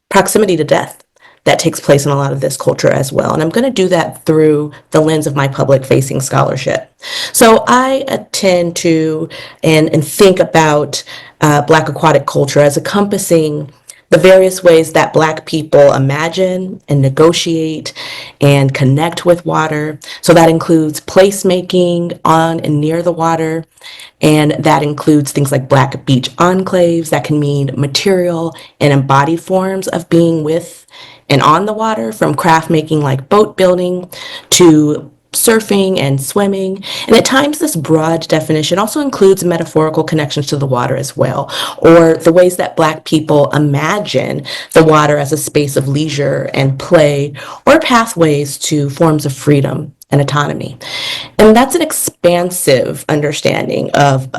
proximity to death that takes place in a lot of this culture as well. And I'm going to do that through the lens of my public facing scholarship. So I attend to and think about Black aquatic culture as encompassing the various ways that Black people imagine and negotiate and connect with water. So that includes placemaking on and near the water. And that includes things like Black beach enclaves that can mean material and embodied forms of being with and on the water, from craft making like boat building to surfing and swimming. And at times, this broad definition also includes metaphorical connections to the water as well, or the ways that Black people imagine the water as a space of leisure and play, or pathways to forms of freedom and autonomy. And that's an expansive understanding of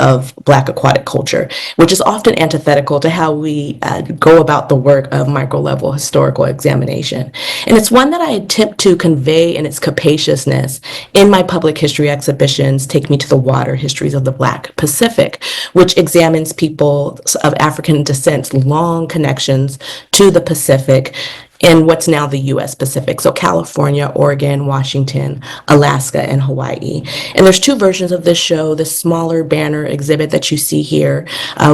Black aquatic culture, which is often antithetical to how we go about the work of micro-level historical examination. And it's one that I attempt to convey in its capaciousness in my public history exhibitions, Take Me to the Water, Histories of the Black Pacific, which examines people of African descent's long connections to the Pacific in what's now the U.S. Pacific, so California, Oregon, Washington, Alaska, and Hawaii. And there's two versions of this show. The smaller banner exhibit that you see here,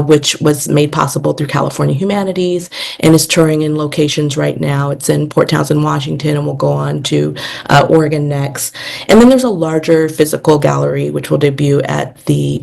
which was made possible through California Humanities and is touring in locations right now. It's in Port Townsend, Washington, and we'll go on to Oregon next. And then there's a larger physical gallery, which will debut at the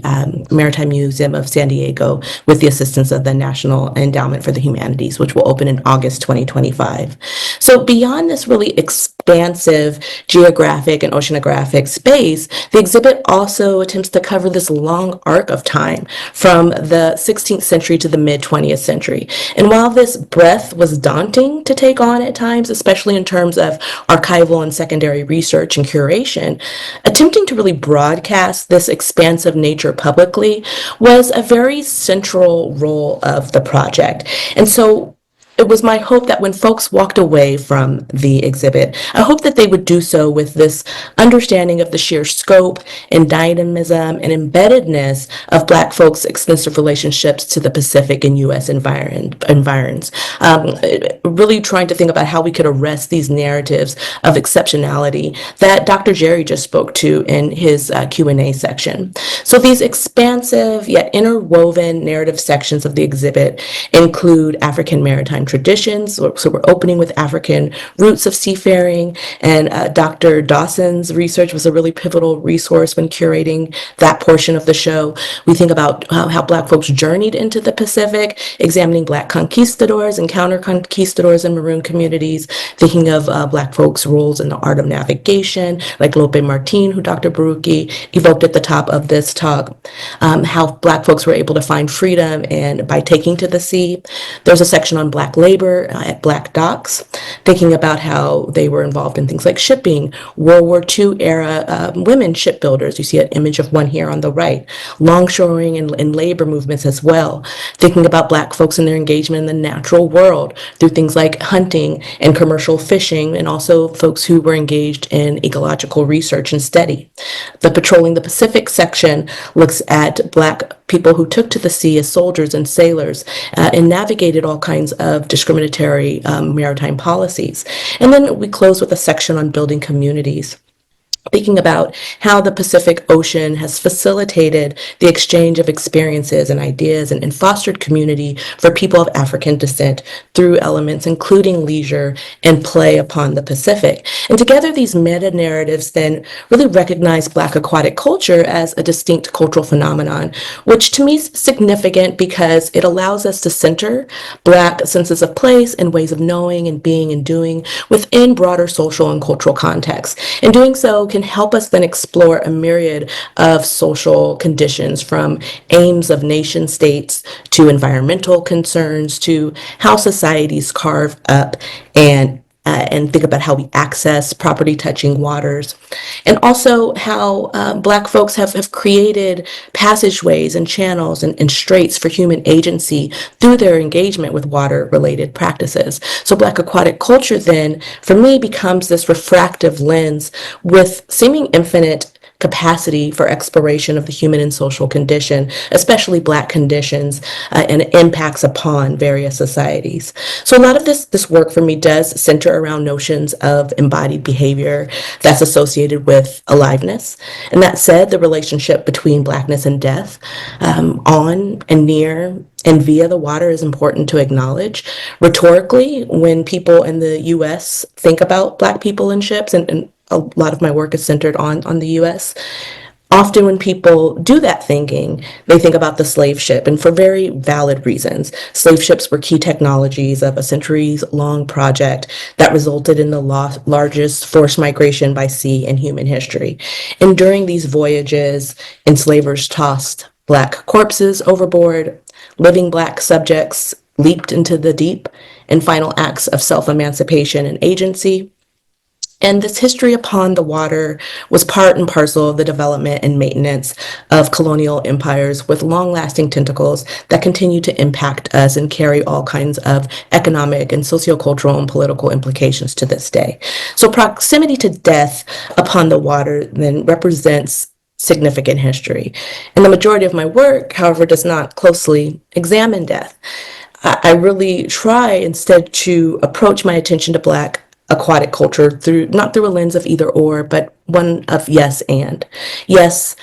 Maritime Museum of San Diego with the assistance of the National Endowment for the Humanities, which will open in August 2025. So beyond this really expansive geographic and oceanographic space, the exhibit also attempts to cover this long arc of time from the 16th century to the mid-20th century. And while this breadth was daunting to take on at times, especially in terms of archival and secondary research and curation, attempting to really broadcast this expansive nature publicly was a very central role of the project. And so it was my hope that when folks walked away from the exhibit, I hope that they would do so with this understanding of the sheer scope and dynamism and embeddedness of Black folks' extensive relationships to the Pacific and U.S. environs. Really trying to think about how we could arrest these narratives of exceptionality that Dr. Jerry just spoke to in his Q&A section. So these expansive yet interwoven narrative sections of the exhibit include African maritime traditions. So we're opening with African roots of seafaring, and Dr. Dawson's research was a really pivotal resource when curating that portion of the show. We think about how Black folks journeyed into the Pacific, examining Black conquistadors and counter-conquistadors in maroon communities, thinking of Black folks' roles in the art of navigation, like Lope Martin, who Dr. Borucki evoked at the top of this talk, how Black folks were able to find freedom and by taking to the sea. There's a section on Black labor at Black docks, thinking about how they were involved in things like shipping, World War II era women shipbuilders. You see an image of one here on the right, longshoring and labor movements as well, thinking about Black folks and their engagement in the natural world through things like hunting and commercial fishing, and also folks who were engaged in ecological research and study. The Patrolling the Pacific section looks at Black people who took to the sea as soldiers and sailors and navigated all kinds of discriminatory maritime policies. And then we close with a section on building communities. thinking about how the Pacific Ocean has facilitated the exchange of experiences and ideas and fostered community for people of African descent through elements including leisure and play upon the Pacific. And together, these meta narratives then really recognize Black aquatic culture as a distinct cultural phenomenon, which to me is significant because it allows us to center Black senses of place and ways of knowing and being and doing within broader social and cultural contexts. And doing so can help us then explore a myriad of social conditions, from aims of nation states to environmental concerns to how societies carve up and think about how we access property touching waters, and also how Black folks have created passageways and channels and straits for human agency through their engagement with water related practices. So Black aquatic culture then, for me, becomes this refractive lens with seeming infinite capacity for exploration of the human and social condition, especially Black conditions, and impacts upon various societies. So a lot of this work for me does center around notions of embodied behavior that's associated with aliveness. And that said, the relationship between Blackness and death, on and near and via the water, is important to acknowledge. Rhetorically, when people in the US think about Black people in ships, and a lot of my work is centered on the US, often when people do that thinking, they think about the slave ship, and for very valid reasons. Slave ships were key technologies of a centuries-long project that resulted in the largest forced migration by sea in human history. And during these voyages, enslavers tossed Black corpses overboard, living Black subjects leaped into the deep in final acts of self-emancipation and agency. And this history upon the water was part and parcel of the development and maintenance of colonial empires with long-lasting tentacles that continue to impact us and carry all kinds of economic and sociocultural and political implications to this day. So proximity to death upon the water then represents significant history. And the majority of my work, however, does not closely examine death. I really try instead to approach my attention to Black aquatic culture through not through a lens of either or, but one of yes and. Yes,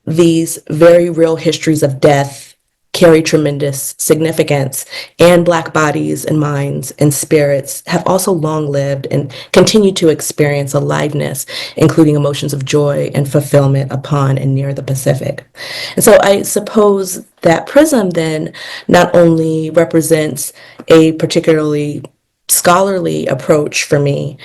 these very real histories of death carry tremendous significance, and Black bodies and minds and spirits have also long lived and continue to experience aliveness, including emotions of joy and fulfillment upon and near the Pacific. And so I suppose that prism then not only represents a particularly scholarly approach for me,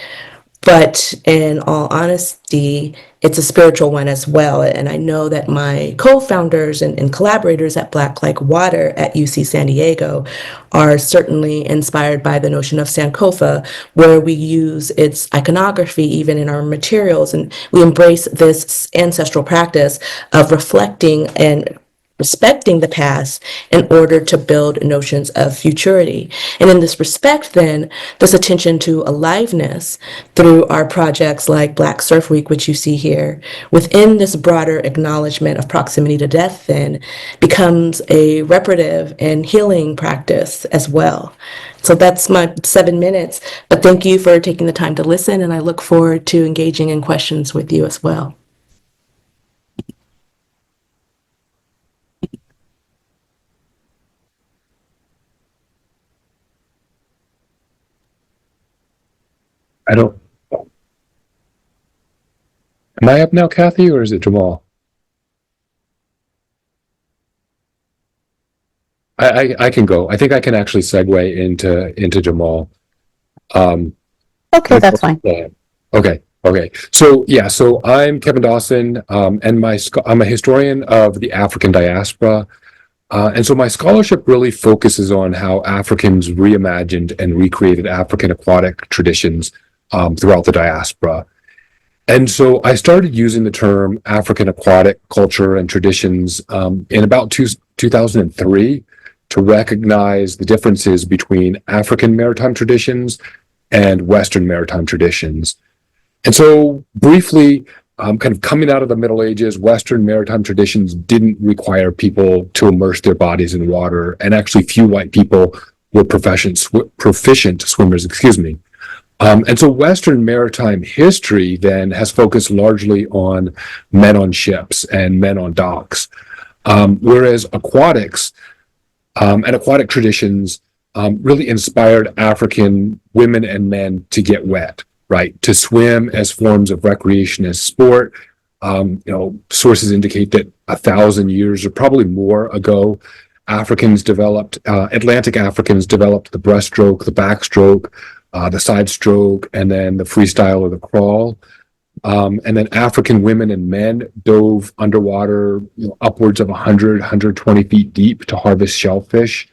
but in all honesty, it's a spiritual one as well. And I know that my co-founders and collaborators at Black Like Water at UC San Diego are certainly inspired by the notion of Sankofa, where we use its iconography even in our materials. And we embrace this ancestral practice of reflecting and respecting the past in order to build notions of futurity. And in this respect, then, this attention to aliveness through our projects like Black Surf Week, which you see here, within this broader acknowledgement of proximity to death, then, becomes a reparative and healing practice as well. So that's my 7 minutes, but thank you for taking the time to listen, and I look forward to engaging in questions with you as well. I don't. Am I up now, Kathy, or is it Jamal? I can go. I think I can actually segue into Jamal. Okay, that's fine. Okay. So I'm Kevin Dawson, and I'm a historian of the African diaspora. And so my scholarship really focuses on how Africans reimagined and recreated African aquatic traditions throughout the diaspora. And so I started using the term African aquatic culture and traditions in about 2003 to recognize the differences between African maritime traditions and Western maritime traditions. And so briefly, kind of coming out of the Middle Ages, Western maritime traditions didn't require people to immerse their bodies in water, and actually few white people were proficient swimmers, And so Western maritime history then has focused largely on men on ships and men on docks, whereas aquatics and aquatic traditions really inspired African women and men to get wet, right? To swim as forms of recreation, as sport. Sources indicate that 1,000 years or probably more ago, Atlantic Africans developed the breaststroke, the backstroke, the side stroke, and then the freestyle or the crawl. And then African women and men dove underwater, upwards of 100, 120 feet deep to harvest shellfish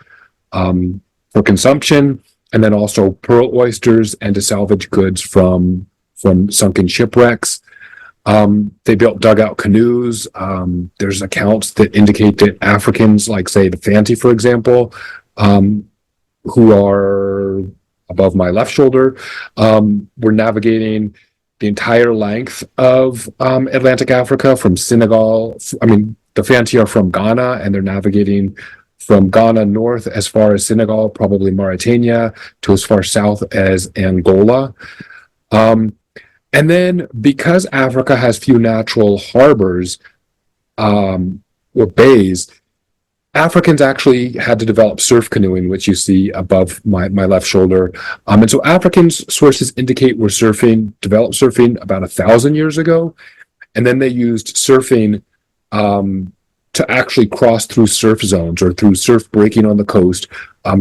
for consumption, and then also pearl oysters and to salvage goods from sunken shipwrecks. They built dugout canoes. There's accounts that indicate that Africans, like say the Fanti, for example, who are above my left shoulder, were navigating the entire length of Atlantic Africa from Senegal. The Fanti are from Ghana, and they're navigating from Ghana north as far as Senegal, probably Mauritania, to as far south as Angola. And then because Africa has few natural harbors or bays, Africans actually had to develop surf canoeing, which you see above my left shoulder. And so Africans, sources indicate, developed surfing about 1,000 years ago. And then they used surfing to actually cross through surf zones or through surf breaking on the coast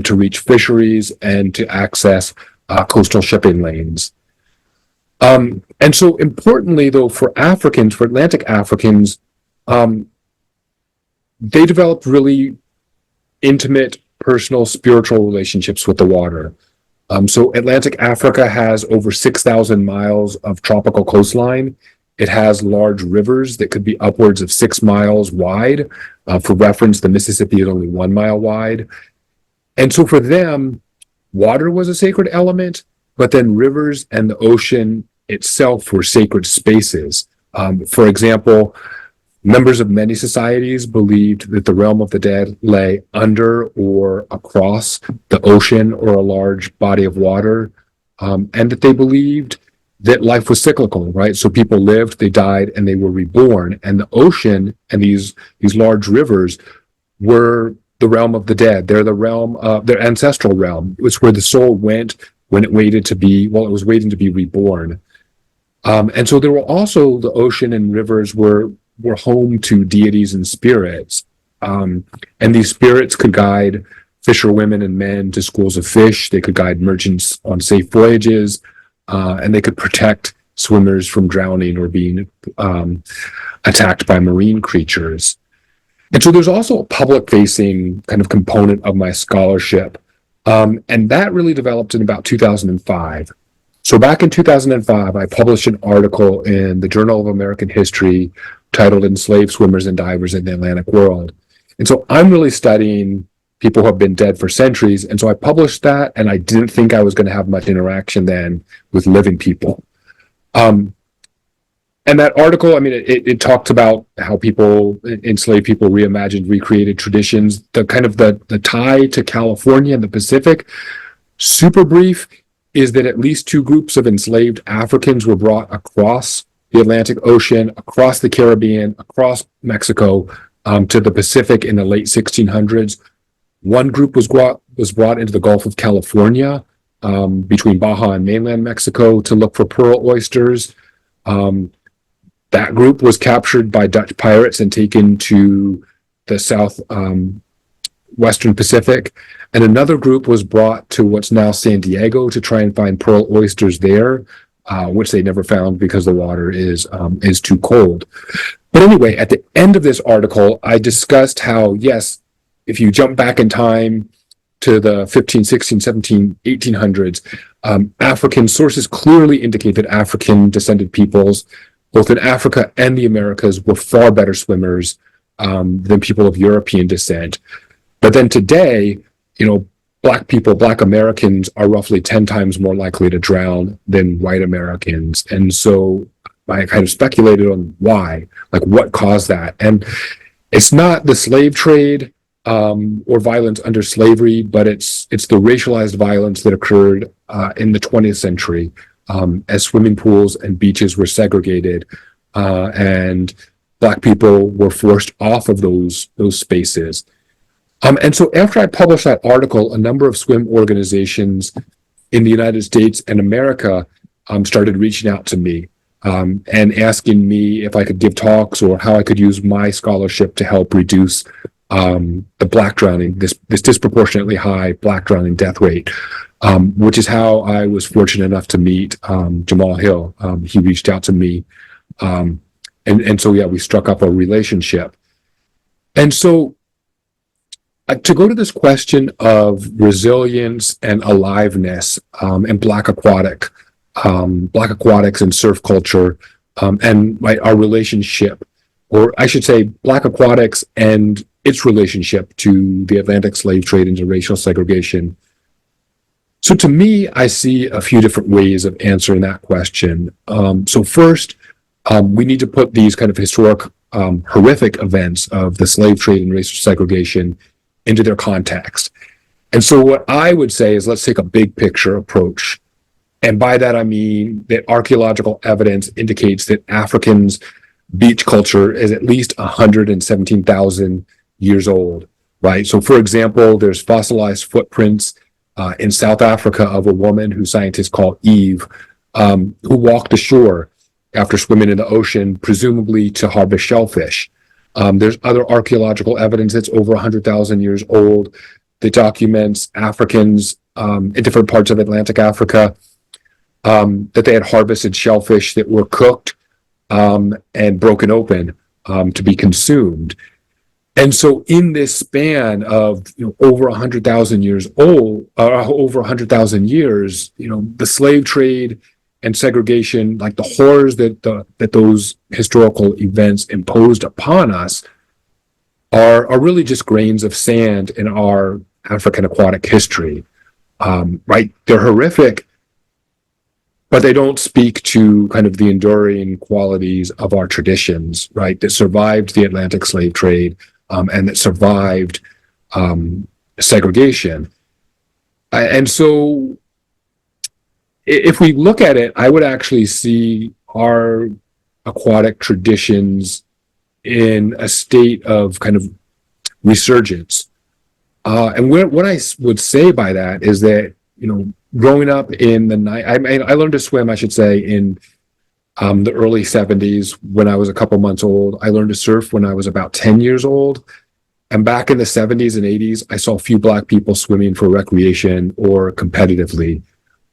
to reach fisheries and to access coastal shipping lanes. And so importantly, though, for Atlantic Africans, they developed really intimate, personal, spiritual relationships with the water. So Atlantic Africa has over 6,000 miles of tropical coastline. It has large rivers that could be upwards of 6 miles wide. For reference, the Mississippi is only 1 mile wide. And so for them, water was a sacred element, but then rivers and the ocean itself were sacred spaces. For example, members of many societies believed that the realm of the dead lay under or across the ocean or a large body of water, and that they believed that life was cyclical, right? So people lived, they died, and they were reborn. And the ocean and these large rivers were the realm of the dead. They're the realm of their ancestral realm. It was where the soul went when it waited to be, well, it was waiting to be reborn. And so there were also, the ocean and rivers were home to deities and spirits. And these spirits could guide fisherwomen and men to schools of fish. They could guide merchants on safe voyages, and they could protect swimmers from drowning or being attacked by marine creatures. And so there's also a public-facing kind of component of my scholarship, and that really developed in about 2005. So back in 2005, I published an article in the Journal of American History titled Enslaved Swimmers and Divers in the Atlantic World. And so I'm really studying people who have been dead for centuries. And so I published that, and I didn't think I was going to have much interaction then with living people. And that article, it talked about how enslaved people reimagined, recreated traditions, the tie to California and the Pacific. Super brief is that at least 2 groups of enslaved Africans were brought across the Atlantic Ocean, across the Caribbean, across Mexico, to the Pacific in the late 1600s. One group was brought into the Gulf of California, between Baja and mainland Mexico, to look for pearl oysters. That group was captured by Dutch pirates and taken to the south western Pacific. And another group was brought to what's now San Diego to try and find pearl oysters there, which they never found because the water is too cold. But anyway, at the end of this article, I discussed how, yes, if you jump back in time to the 15, 16, 17, 1800s, African sources clearly indicate that African descended peoples, both in Africa and the Americas, were far better swimmers than people of European descent. But then today, Black Americans are roughly 10 times more likely to drown than white Americans. And so I kind of speculated on why, like what caused that. And it's not the slave trade, or violence under slavery, but it's the racialized violence that occurred in the 20th century as swimming pools and beaches were segregated, and Black people were forced off of those spaces. And so after I published that article, a number of swim organizations in the United States and America started reaching out to me and asking me if I could give talks or how I could use my scholarship to help reduce the Black drowning, this disproportionately high Black drowning death rate, which is how I was fortunate enough to meet Jamal Hill. He reached out to me, and so yeah, we struck up a relationship. And so to go to this question of resilience and aliveness and Black aquatics and surf culture, and our relationship, or I should say Black aquatics and its relationship to the Atlantic slave trade and to racial segregation. So to me, I see a few different ways of answering that question. So first, we need to put these kind of historic, horrific events of the slave trade and racial segregation into their context. And so what I would say is, let's take a big picture approach. And by that, I mean that archaeological evidence indicates that Africans' beach culture is at least 117,000 years old, right? So for example, there's fossilized footprints in South Africa of a woman who scientists call Eve, who walked ashore after swimming in the ocean, presumably to harvest shellfish. There's other archaeological evidence that's over 100,000 years old that documents Africans in different parts of Atlantic Africa that they had harvested shellfish that were cooked and broken open to be consumed. And so in this span of over 100,000 years old, over 100,000 years, the slave trade and segregation, like the horrors that those historical events imposed upon us, are really just grains of sand in our African aquatic history, right? They're horrific, but they don't speak to kind of the enduring qualities of our traditions, right? That survived the Atlantic slave trade and that survived segregation. And so if we look at it, I would actually see our aquatic traditions in a state of kind of resurgence. And what I would say by that is that, growing up in I learned to swim, I should say, in the early 70s when I was a couple months old. I learned to surf when I was about 10 years old. And back in the 70s and 80s, I saw few Black people swimming for recreation or competitively.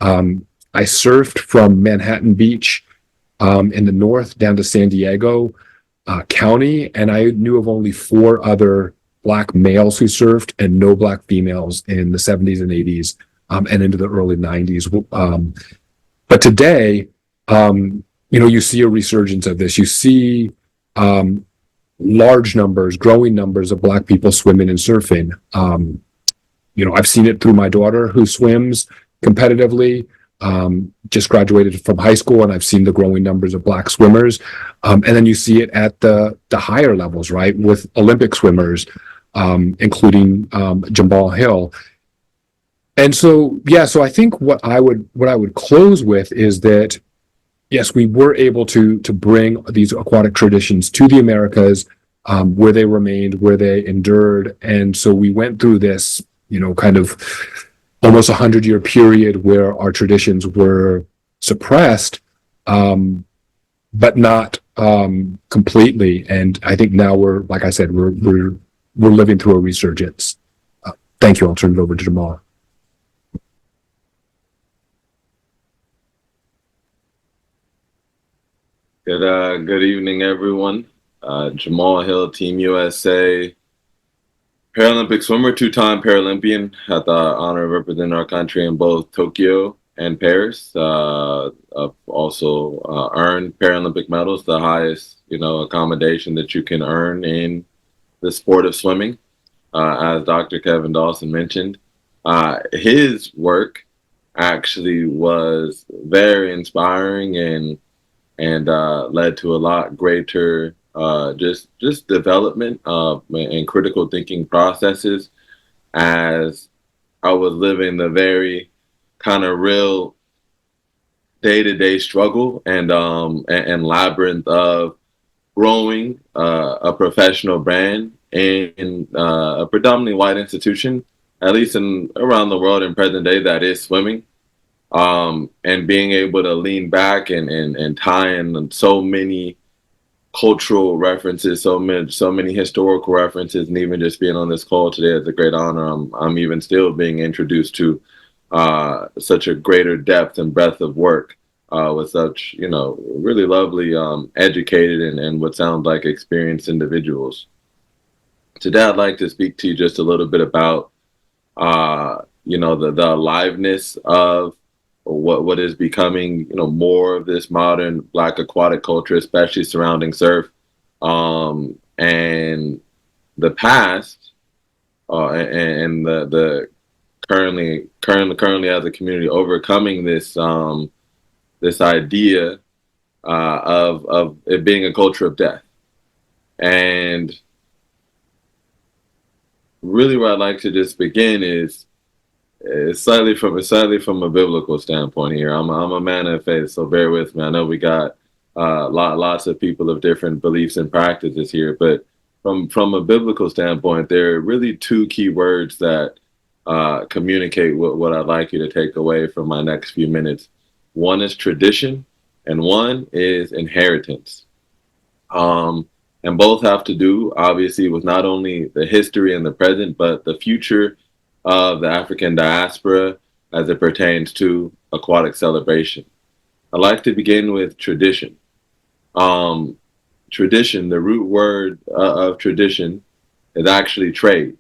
I surfed from Manhattan Beach in the north down to San Diego County, and I knew of only 4 other Black males who surfed and no Black females in the 70s and 80s and into the early 90s. But today, you see a resurgence of this. You see large numbers, growing numbers of Black people swimming and surfing. I've seen it through my daughter who swims competitively, just graduated from high school, and I've seen the growing numbers of Black swimmers. And then you see it at the higher levels, right, with Olympic swimmers, including Jamal Hill. And so, so I think what I would close with is that, yes, we were able to bring these aquatic traditions to the Americas, where they remained, where they endured. And so we went through this, kind of almost 100-year period where our traditions were suppressed, but not completely. And I think now we're, like I said, we're living through a resurgence. Thank you. I'll turn it over to Jamal. Good evening, everyone. Jamal Hill, Team USA, Paralympic swimmer, 2-time Paralympian. Had the honor of representing our country in both Tokyo and Paris. I've also earned Paralympic medals, the highest, accommodation that you can earn in the sport of swimming. As Dr. Kevin Dawson mentioned, his work actually was very inspiring and led to a lot greater just development and critical thinking processes as I was living the very kind of real day-to-day struggle and labyrinth of growing a professional brand in a predominantly white institution, at least in around the world in present day, that is swimming. And being able to lean back and tie in so many cultural references, so many historical references, and even just being on this call today is a great honor. I'm even still being introduced to such a greater depth and breadth of work with such, really lovely, educated and what sounds like experienced individuals. Today, I'd like to speak to you just a little bit about, the aliveness of what is becoming, more of this modern Black aquatic culture, especially surrounding surf, and the past, and the currently as a community overcoming this idea of it being a culture of death. And really where I'd like to just begin is slightly from a biblical standpoint here. I'm a man of faith, so bear with me. I know we got lots of people of different beliefs and practices here, but from a biblical standpoint, there are really two key words that communicate what I'd like you to take away from my next few minutes. One is tradition, and one is inheritance. And both have to do, obviously, with not only the history and the present, but the future of the African diaspora as it pertains to aquatic celebration. I'd like to begin with tradition. Tradition, the root word of tradition is actually trade.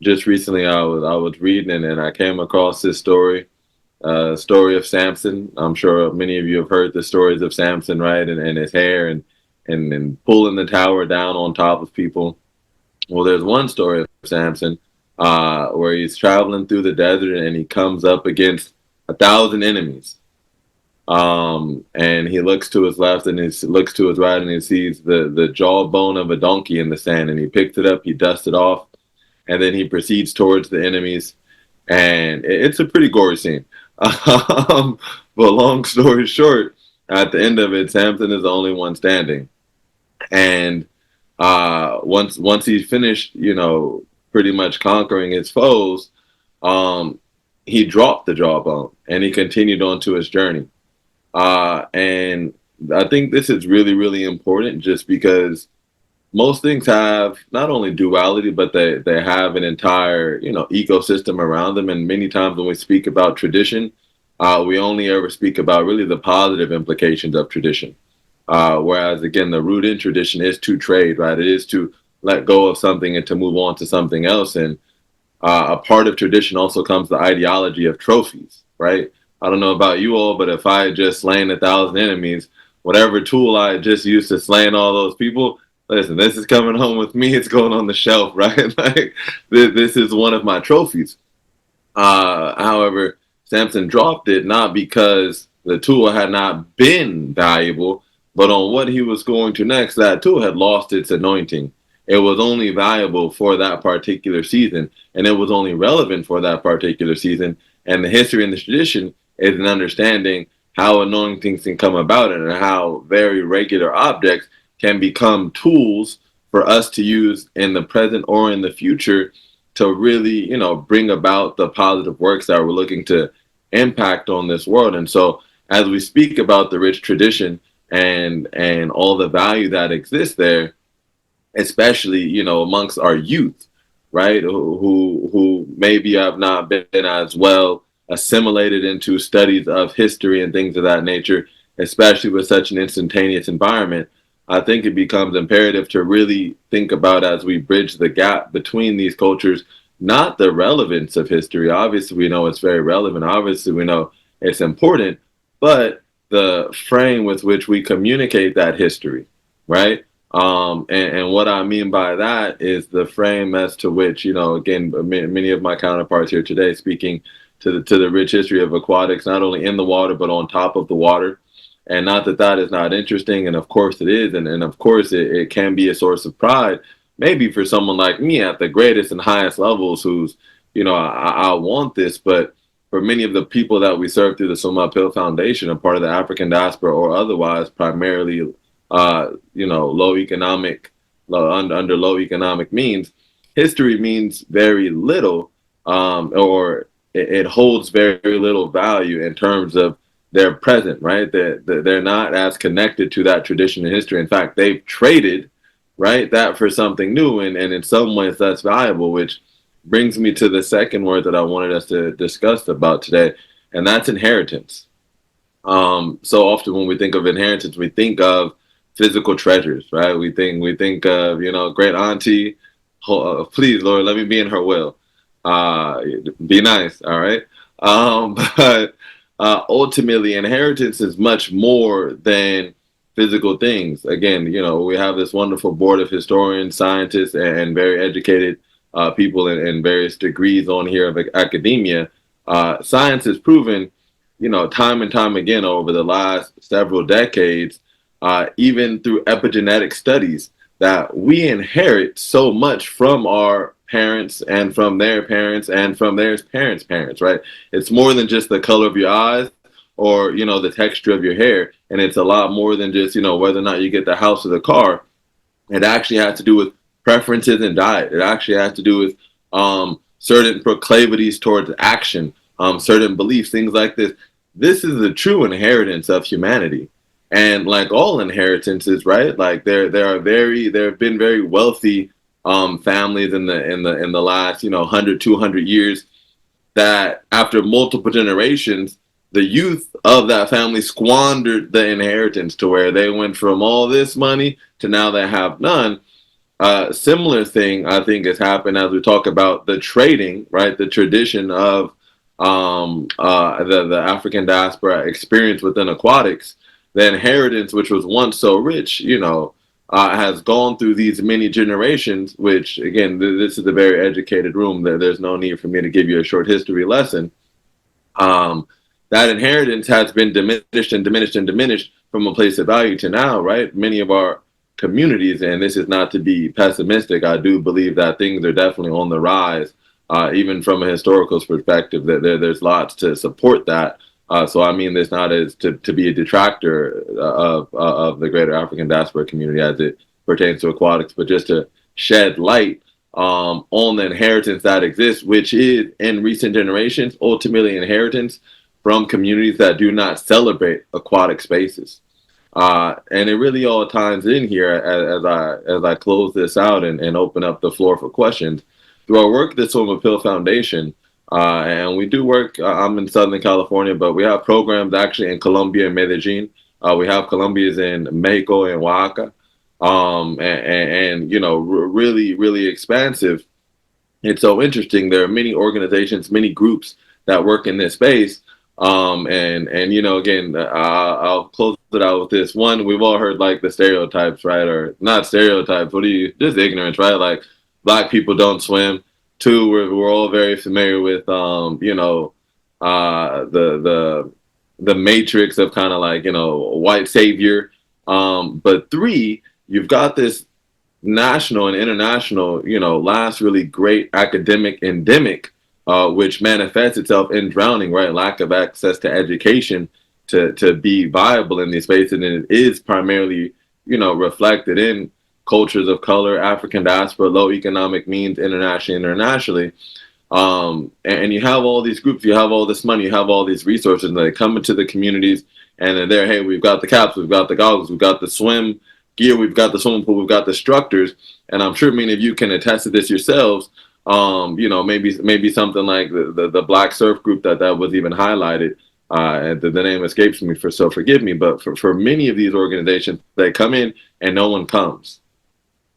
Just recently I was reading and I came across this story of Samson. I'm sure many of you have heard the stories of Samson, right? And his hair and pulling the tower down on top of people. Well, there's one story of Samson where he's traveling through the desert and he comes up against 1,000 enemies. And he looks to his left and he looks to his right and he sees the jawbone of a donkey in the sand, and he picks it up, he dusts it off, and then he proceeds towards the enemies. And it's a pretty gory scene. But long story short, at the end of it, Samson is the only one standing. And once he's finished, pretty much conquering his foes, he dropped the jawbone and he continued on to his journey. And I think this is really, really important just because most things have not only duality, but they have an entire, ecosystem around them. And many times when we speak about tradition, we only ever speak about really the positive implications of tradition. Whereas, again, the root in tradition is to trade, right? It is to let go of something and to move on to something else. And a part of tradition also comes the ideology of trophies, right? I don't know about you all, but if I had just slain 1,000 enemies, whatever tool I had just used to slaying all those people, listen, this is coming home with me. It's going on the shelf, right? Like this is one of my trophies. However, Samson dropped it not because the tool had not been valuable, but on what he was going to next, that tool had lost its anointing. It was only valuable for that particular season, and it was only relevant for that particular season. And the history and the tradition is an understanding how anointings can come about and how very regular objects can become tools for us to use in the present or in the future to really, bring about the positive works that we're looking to impact on this world. And so as we speak about the rich tradition and all the value that exists there, especially, amongst our youth, right, who maybe have not been as well assimilated into studies of history and things of that nature, especially with such an instantaneous environment, I think it becomes imperative to really think about, as we bridge the gap between these cultures, not the relevance of history. Obviously, we know it's very relevant. Obviously, we know it's important, but the frame with which we communicate that history, right? And what I mean by that is the frame as to which, again, many of my counterparts here today speaking to the rich history of aquatics, not only in the water, but on top of the water, And not that that is not interesting, and of course it is, and of course it can be a source of pride, maybe for someone like me at the greatest and highest levels who's, I want this, but for many of the people that we serve through the Soma Pill Foundation, a part of the African diaspora or otherwise, primarily, under low economic means, history means very little, or it holds very little value in terms of their present, right? They're not as connected to that tradition in history. In fact, they've traded, right, that for something new, and in some ways that's valuable, which brings me to the second word that I wanted us to discuss about today, and that's inheritance. So often when we think of inheritance, we think of physical treasures, right? We think of, great auntie, please, Lord, let me be in her will. Be nice, all right? But ultimately, inheritance is much more than physical things. Again, we have this wonderful board of historians, scientists, and very educated people in various degrees on here of academia. Science has proven, time and time again over the last several decades, even through epigenetic studies, that we inherit so much from our parents and from their parents and from their parents' parents, right? It's more than just the color of your eyes or, the texture of your hair. And it's a lot more than just, whether or not you get the house or the car. It actually has to do with preferences and diet. It actually has to do with certain proclivities towards action, certain beliefs, things like this. This is the true inheritance of humanity. And like all inheritances, right? Like there have been very wealthy families in the last 100, 200 years that after multiple generations, the youth of that family squandered the inheritance to where they went from all this money to now they have none. Similar thing I think has happened as we talk about the trading, right? The tradition of the African diaspora experience within aquatics. The inheritance, which was once so rich, has gone through these many generations, which again, this is a very educated room. There's no need for me to give you a short history lesson. That inheritance has been diminished and diminished and diminished from a place of value to now, right? Many of our communities, and this is not to be pessimistic, I do believe that things are definitely on the rise, even from a historical perspective, that there's lots to support that. So I mean this not as to be a detractor of the greater African diaspora community as it pertains to aquatics, but just to shed light on the inheritance that exists, which is in recent generations, ultimately inheritance from communities that do not celebrate aquatic spaces. And it really all ties in here as I close this out and open up the floor for questions. Through our work at the Soma Pill Foundation, and we do work, I'm in Southern California, but we have programs actually in Colombia and Medellin. We have Colombians in Mexico and Oaxaca, and really, really expansive. It's so interesting. There are many organizations, many groups that work in this space. And again, I'll close it out with this one. We've all heard like the stereotypes, right? Or not stereotypes. Just ignorance, right? Like Black people don't swim. Two, we're all very familiar with, the matrix of kind of like, white savior. But three, you've got this national and international, last really great academic endemic, which manifests itself in drowning, right? Lack of access to education to be viable in these spaces. And it is primarily, reflected in cultures of color, African diaspora, low economic means, internationally. And you have all these groups, you have all this money, you have all these resources, and they come into the communities and they're there, hey, we've got the caps, we've got the goggles, we've got the swim gear, we've got the swimming pool, we've got the instructors. And I'm sure many of you can attest to this yourselves. Maybe something like the Black Surf group that was even highlighted. The name escapes me, so forgive me. But for many of these organizations, they come in and no one comes.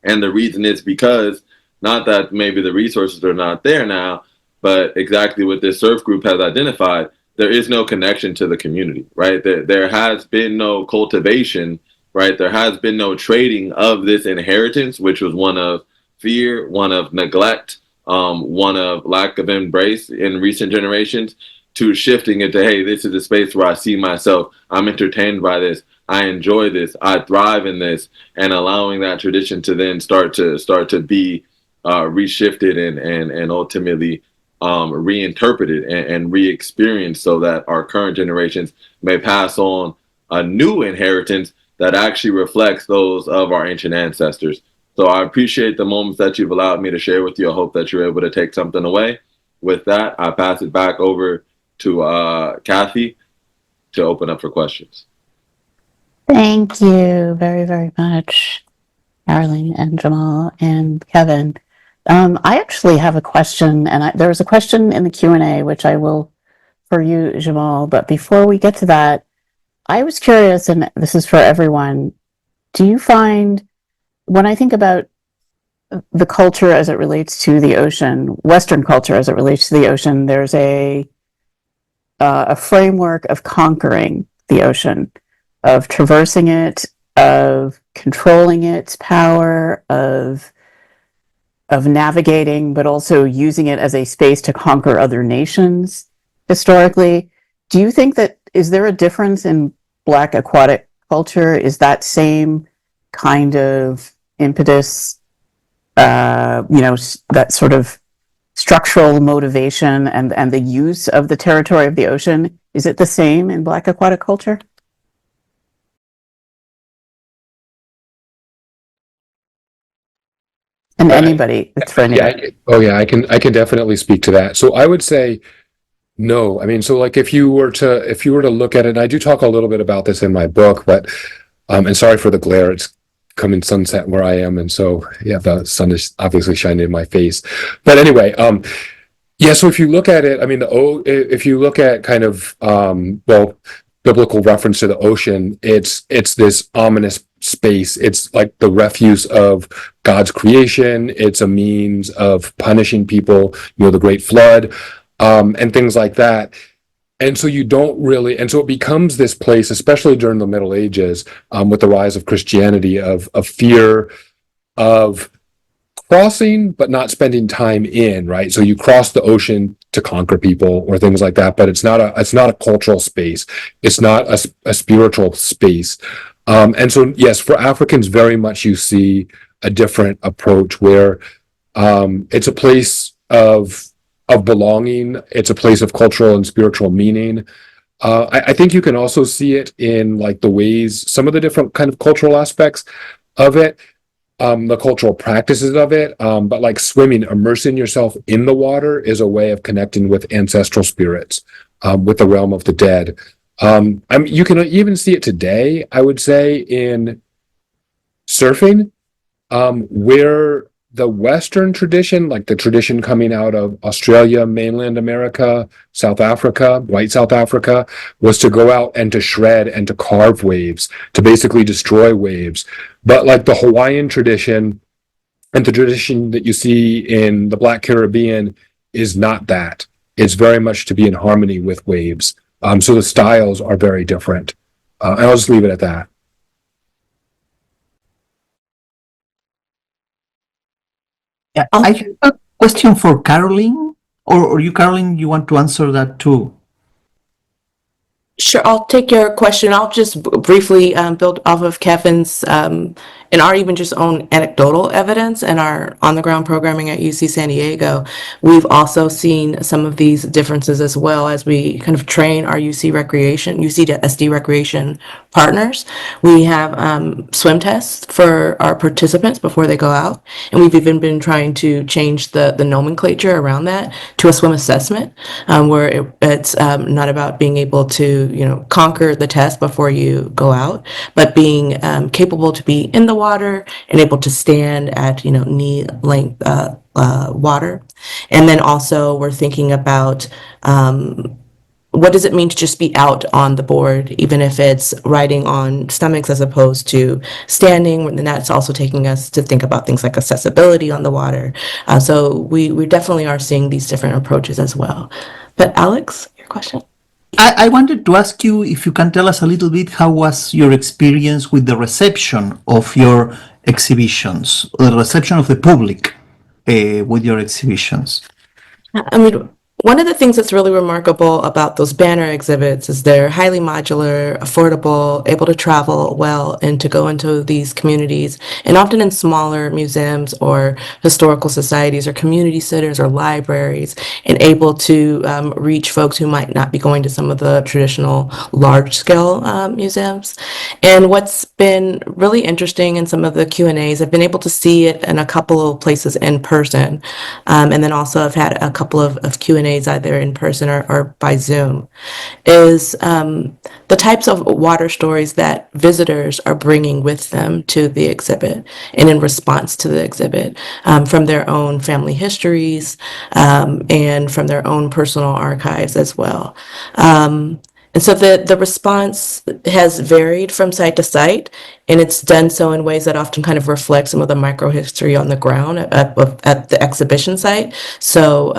And the reason is because not that maybe the resources are not there now, but exactly what this surf group has identified, there is no connection to the community, right? There has been no cultivation, right? There has been no trading of this inheritance, which was one of fear, one of neglect, one of lack of embrace in recent generations. to shifting it to, hey, this is a space where I see myself. I'm entertained by this. I enjoy this. I thrive in this, and allowing that tradition to then start to be reshifted and ultimately reinterpreted and re-experienced, so that our current generations may pass on a new inheritance that actually reflects those of our ancient ancestors. So I appreciate the moments that you've allowed me to share with you. I hope that you're able to take something away. With that, I pass it back over to Kathy to open up for questions. Thank you very, very much, Caroline and Jamal and Kevin. I actually have a question, and there was a question in the Q&A, which I will for you, Jamal. But before we get to that, I was curious, and this is for everyone, do you find, when I think about the culture as it relates to the ocean, Western culture as it relates to the ocean, there's a framework of conquering the ocean, of traversing it, of controlling its power, of navigating, but also using it as a space to conquer other nations historically. Do you think that, is there a difference in Black aquatic culture? Is that same kind of impetus, that sort of structural motivation and the use of the territory of the ocean, is it the same in Black aquatic culture? And anybody, it's for anybody. I can definitely speak to that. So I would say no. I mean, so like if you were to look at it, and I do talk a little bit about this in my book, but and sorry for the glare, it's coming sunset where I am, and so yeah, the sun is obviously shining in my face. But anyway, yeah, so if you look at it, I mean, if you look at kind of biblical reference to the ocean, it's this ominous space. It's like the refuse of God's creation. It's a means of punishing people, the Great Flood, and things like that. And so you don't really, and so it becomes this place, especially during the Middle Ages, with the rise of Christianity, of fear of crossing, but not spending time in, right? So you cross the ocean to conquer people or things like that, but it's not a cultural space. It's not a spiritual space. And so, yes, for Africans, very much you see a different approach where it's a place of belonging. It's a place of cultural and spiritual meaning. I think you can also see it in like the ways, some of the different kind of cultural aspects of it, the cultural practices of it, but like swimming, immersing yourself in the water is a way of connecting with ancestral spirits, with the realm of the dead. You can even see it today, I would say, in surfing, where the Western tradition, like the tradition coming out of Australia, mainland America, South Africa, white South Africa, was to go out and to shred and to carve waves, to basically destroy waves. But like the Hawaiian tradition and the tradition that you see in the Black Caribbean is not that. It's very much to be in harmony with waves. So the styles are very different. And I'll just leave it at that. Yeah, I have a question for Caroline, or you, Caroline, you want to answer that too? Sure, I'll take your question. I'll just briefly build off of Kevin's and our even just own anecdotal evidence and our on-the-ground programming at UC San Diego. We've also seen some of these differences as well as we kind of train our UCSD recreation partners. We have swim tests for our participants before they go out, and we've even been trying to change the nomenclature around that to a swim assessment, where it's not about being able to conquer the test before you go out, but being capable to be in the water and able to stand at knee length water. And then also we're thinking about what does it mean to just be out on the board, even if it's riding on stomachs as opposed to standing. And that's also taking us to think about things like accessibility on the water. So we definitely are seeing these different approaches as well. But Alex, your question? I wanted to ask you if you can tell us a little bit how was your experience with the reception of your exhibitions, the reception of the public with your exhibitions. I mean, One of the things that's really remarkable about those banner exhibits is they're highly modular, affordable, able to travel well, and to go into these communities, and often in smaller museums or historical societies or community centers or libraries, and able to reach folks who might not be going to some of the traditional large-scale museums. And what's been really interesting in some of the Q&As, I've been able to see it in a couple of places in person, and then also I've had a couple of Q&As either in person or by Zoom, is the types of water stories that visitors are bringing with them to the exhibit and in response to the exhibit, from their own family histories, and from their own personal archives as well. And so the response has varied from site to site, and it's done so in ways that often kind of reflect some of the microhistory on the ground at the exhibition site. So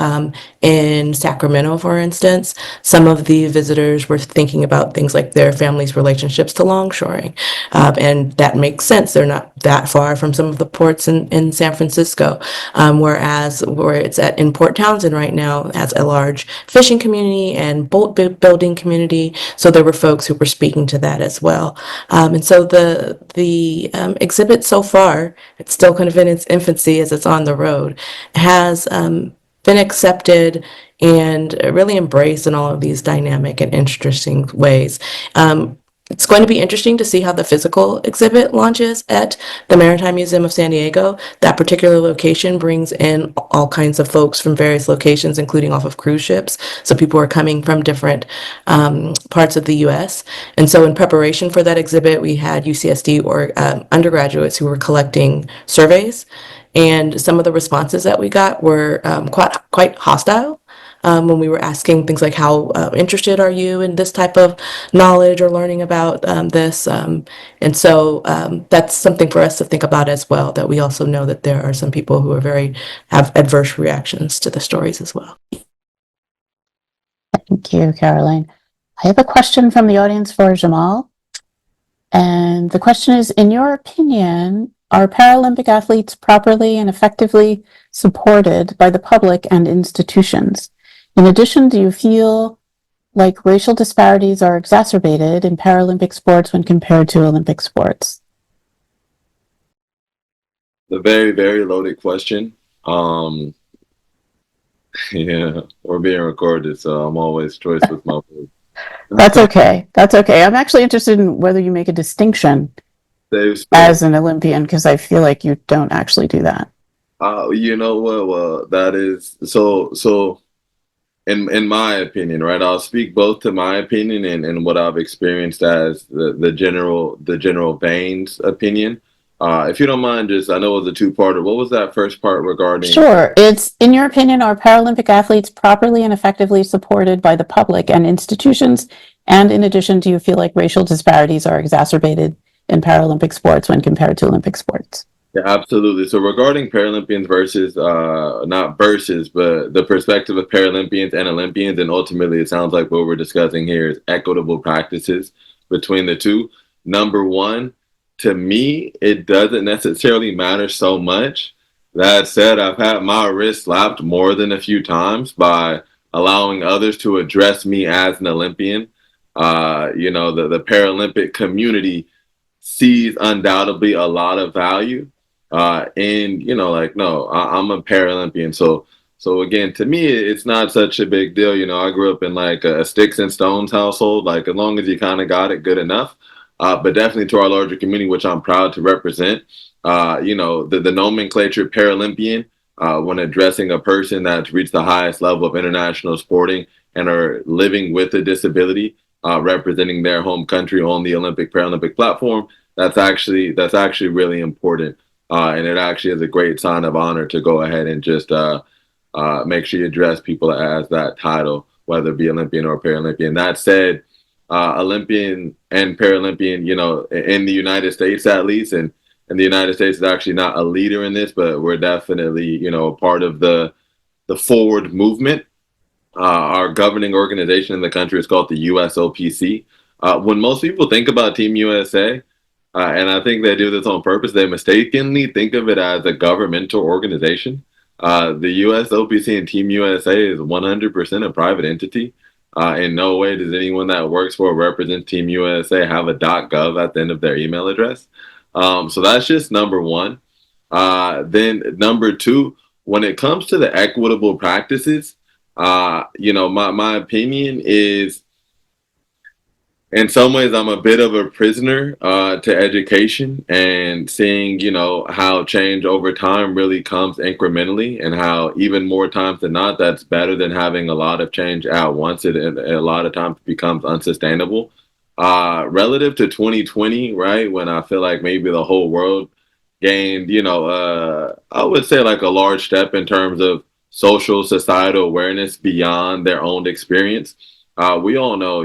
in Sacramento, for instance, some of the visitors were thinking about things like their family's relationships to longshoring. And that makes sense. They're not that far from some of the ports in San Francisco. Whereas where it's in Port Townsend right now has a large fishing community and boat building community. So there were folks who were speaking to that as well. And so the exhibit so far, it's still kind of in its infancy as it's on the road, has been accepted and really embraced in all of these dynamic and interesting ways. It's going to be interesting to see how the physical exhibit launches at the Maritime Museum of San Diego. That particular location brings in all kinds of folks from various locations, including off of cruise ships. So people are coming from different parts of the U.S. And so in preparation for that exhibit, we had UCSD or undergraduates who were collecting surveys. And some of the responses that we got were quite hostile. When we were asking things like, how interested are you in this type of knowledge or learning about this? And so that's something for us to think about as well, that we also know that there are some people who have adverse reactions to the stories as well. Thank you, Caroline. I have a question from the audience for Jamal. And the question is, in your opinion, are Paralympic athletes properly and effectively supported by the public and institutions? In addition, do you feel like racial disparities are exacerbated in Paralympic sports when compared to Olympic sports? A very, very loaded question. Yeah, we're being recorded, so I'm always choice with my words. That's okay. That's okay. I'm actually interested in whether you make a distinction as an Olympian, because I feel like you don't actually do that. You know what? Well, that is so. In my opinion, right? I'll speak both to my opinion and what I've experienced as the general Bain's opinion. If you don't mind, I know it was a two-parter. What was that first part regarding? Sure. It's, in your opinion, are Paralympic athletes properly and effectively supported by the public and institutions? And in addition, do you feel like racial disparities are exacerbated in Paralympic sports when compared to Olympic sports? Yeah, absolutely. So regarding Paralympians versus, not versus, but the perspective of Paralympians and Olympians, and ultimately it sounds like what we're discussing here is equitable practices between the two. Number one, to me, it doesn't necessarily matter so much. That said, I've had my wrist slapped more than a few times by allowing others to address me as an Olympian. The Paralympic community sees undoubtedly a lot of value no, I'm a Paralympian. So again, to me, it's not such a big deal. I grew up in like a sticks and stones household. Like, as long as you kind of got it, good enough. But definitely to our larger community, which I'm proud to represent, the nomenclature Paralympian, when addressing a person that's reached the highest level of international sporting and are living with a disability, representing their home country on the Olympic Paralympic platform, that's actually really important. And it actually is a great sign of honor to go ahead and just make sure you address people as that title, whether it be Olympian or Paralympian. That said, Olympian and Paralympian, in the United States at least, and the United States is actually not a leader in this, but we're definitely, part of the forward movement. Our governing organization in the country is called the USOPC. When most people think about Team USA, and I think they do this on purpose, they mistakenly think of it as a governmental organization. The US OPC and Team USA is 100% a private entity. In no way does anyone that works for or represents Team USA have a .gov at the end of their email address. So that's just number one. Then number two, when it comes to the equitable practices, my opinion is, in some ways, I'm a bit of a prisoner to education and seeing, how change over time really comes incrementally, and how even more times than not, that's better than having a lot of change at once. It a lot of times becomes unsustainable. Relative to 2020, right, when I feel like maybe the whole world gained, I would say like a large step in terms of social societal awareness beyond their own experience. We all know,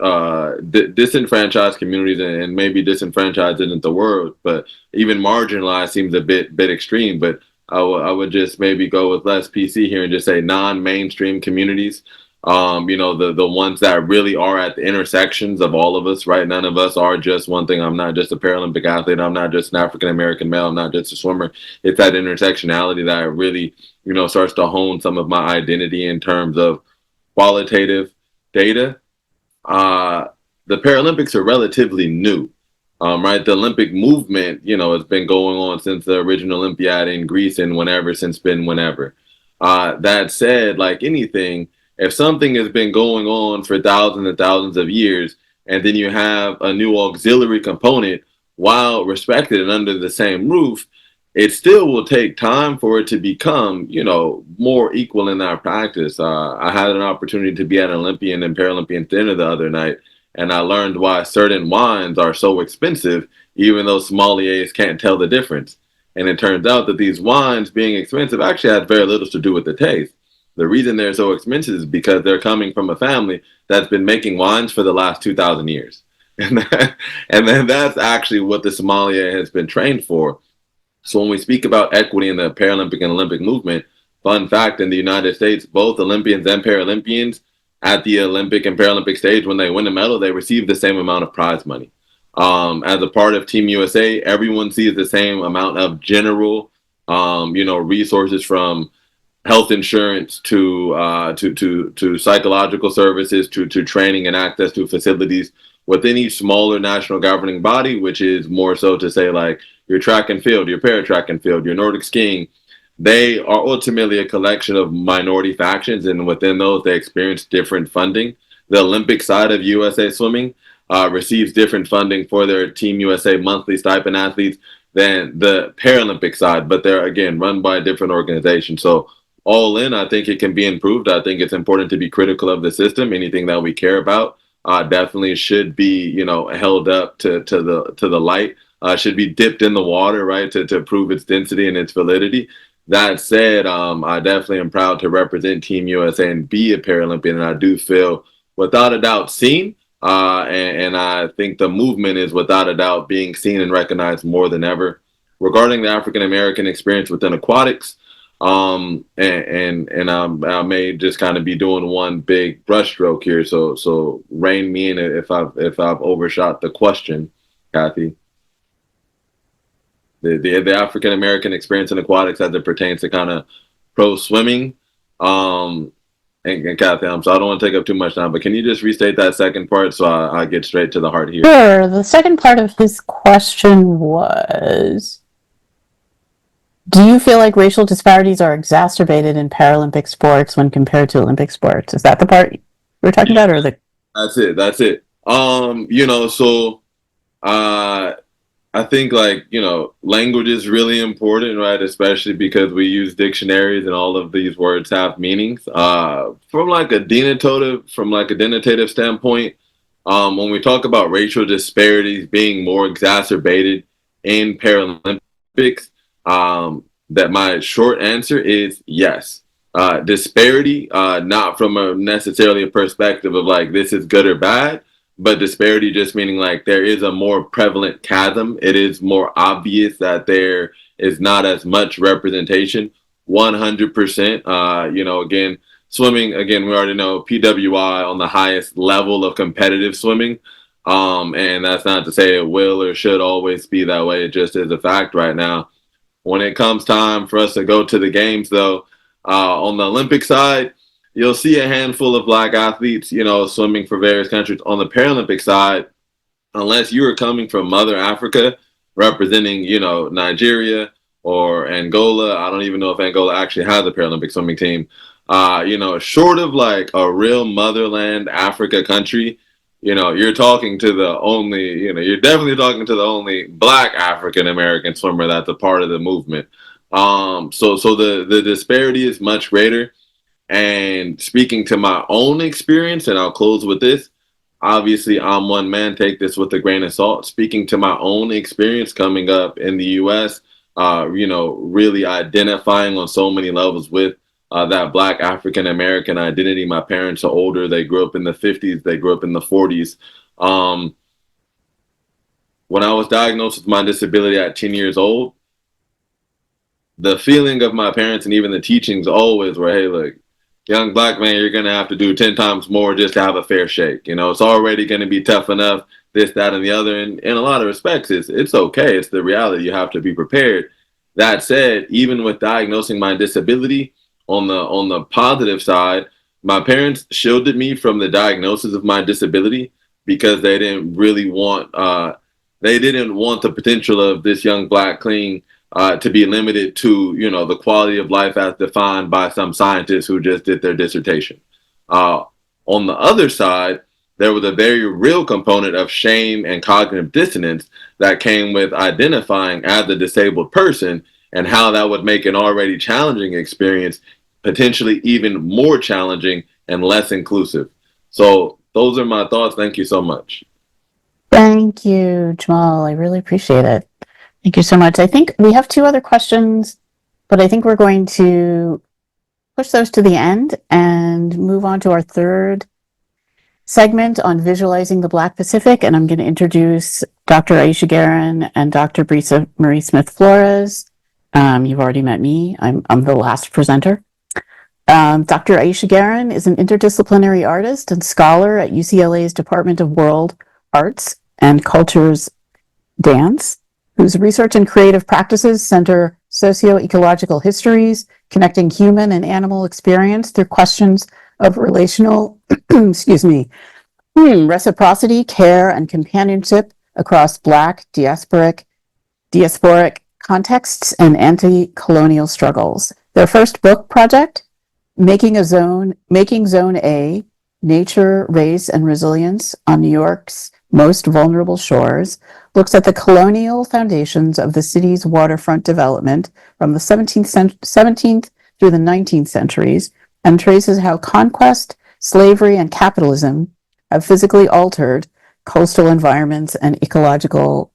disenfranchised communities, and maybe disenfranchised isn't the word, but even marginalized seems a bit extreme. But I would just maybe go with less PC here and just say non-mainstream communities. The ones that really are at the intersections of all of us, right? None of us are just one thing. I'm not just a Paralympic athlete. I'm not just an African American male. I'm not just a swimmer. It's that intersectionality that really, starts to hone some of my identity in terms of qualitative data. The Paralympics are relatively new, right? The Olympic movement, has been going on since the original Olympiad in Greece and whenever. That said, like anything, if something has been going on for thousands and thousands of years, and then you have a new auxiliary component, while respected and under the same roof, it still will take time for it to become, more equal in that practice. I had an opportunity to be at an Olympian and Paralympian dinner the other night, and I learned why certain wines are so expensive, even though sommeliers can't tell the difference. And it turns out that these wines being expensive actually has very little to do with the taste. The reason they're so expensive is because they're coming from a family that's been making wines for the last 2,000 years. And then that's actually what the sommelier has been trained for. So when we speak about equity in the Paralympic and Olympic movement, fun fact, in the United States, both Olympians and Paralympians at the Olympic and Paralympic stage, when they win a medal, they receive the same amount of prize money. As a part of Team USA, everyone sees the same amount of general, resources, from health insurance to psychological services to training and access to facilities within each smaller national governing body, which is more so to say like your track and field, your para track and field, your Nordic skiing. They are ultimately a collection of minority factions, and within those, they experience different funding. The Olympic side of USA Swimming receives different funding for their Team USA monthly stipend athletes than the Paralympic side, but they're, again, run by a different organization. So all in, I think it can be improved. I think it's important to be critical of the system. Anything that we care about definitely should be, held up to the light. Should be dipped in the water, right, to prove its density and its validity. That said, I definitely am proud to represent Team USA and be a Paralympian, and I do feel without a doubt seen. And I think the movement is without a doubt being seen and recognized more than ever. Regarding the African American experience within aquatics, and I may just kind of be doing one big brushstroke here, so rein me in if I've overshot the question, Kathy. The African American experience in aquatics as it pertains to kind of pro swimming. And Kathy, so I don't want to take up too much time, but can you just restate that second part so I get straight to the heart here? Sure. The second part of his question was, do you feel like racial disparities are exacerbated in Paralympic sports when compared to Olympic sports? Is that the part we're talking about, or the? That's it. I think language is really important, right? Especially because we use dictionaries and all of these words have meanings. From a denotative standpoint, when we talk about racial disparities being more exacerbated in Paralympics, that my short answer is yes. Disparity, not from necessarily a perspective of this is good or bad, but disparity just meaning there is a more prevalent chasm. It is more obvious that there is not as much representation. 100%. Again, swimming, we already know PWI on the highest level of competitive swimming. And that's not to say it will or should always be that way. It just is a fact right now. When it comes time for us to go to the games, though, on the Olympic side, you'll see a handful of Black athletes, swimming for various countries. On the Paralympic side, unless you are coming from Mother Africa, representing, Nigeria or Angola. I don't even know if Angola actually has a Paralympic swimming team. Short of like a real motherland Africa country, you're talking to the only, you're definitely talking to the only Black African American swimmer that's a part of the movement. So the disparity is much greater. And speaking to my own experience, and I'll close with this. Obviously, I'm one man. Take this with a grain of salt. Speaking to my own experience coming up in the U.S., really identifying on so many levels with that Black African American identity. My parents are older. They grew up in the 50s. They grew up in the 40s. When I was diagnosed with my disability at 10 years old, the feeling of my parents and even the teachings always were, hey, look, young Black man, you're going to have to do 10 times more just to have a fair shake. It's already going to be tough enough, this, that, and the other. And in a lot of respects, it's okay. It's the reality. You have to be prepared. That said, even with diagnosing my disability, on the positive side, my parents shielded me from the diagnosis of my disability because they didn't really want, the potential of this young Black king to be limited to, the quality of life as defined by some scientists who just did their dissertation. On the other side, there was a very real component of shame and cognitive dissonance that came with identifying as a disabled person and how that would make an already challenging experience potentially even more challenging and less inclusive. So those are my thoughts. Thank you so much. Thank you, Jamal. I really appreciate it. Thank you so much. I think we have two other questions, but I think we're going to push those to the end and move on to our third segment on visualizing the Black Pacific. And I'm going to introduce Dr. Ayasha Guerin and Dr. Brisa Marie Smith Flores. You've already met me. I'm the last presenter. Dr. Ayasha Guerin is an interdisciplinary artist and scholar at UCLA's Department of World Arts and Culture's Dance, whose research and creative practices center socio-ecological histories, connecting human and animal experience through questions of relational, reciprocity, care, and companionship across Black, diasporic contexts and anti-colonial struggles. Their first book project, Making Zone A, Nature, Race, and Resilience on New York's Most Vulnerable Shores, looks at the colonial foundations of the city's waterfront development from the 17th through the 19th centuries and traces how conquest, slavery, and capitalism have physically altered coastal environments and ecological,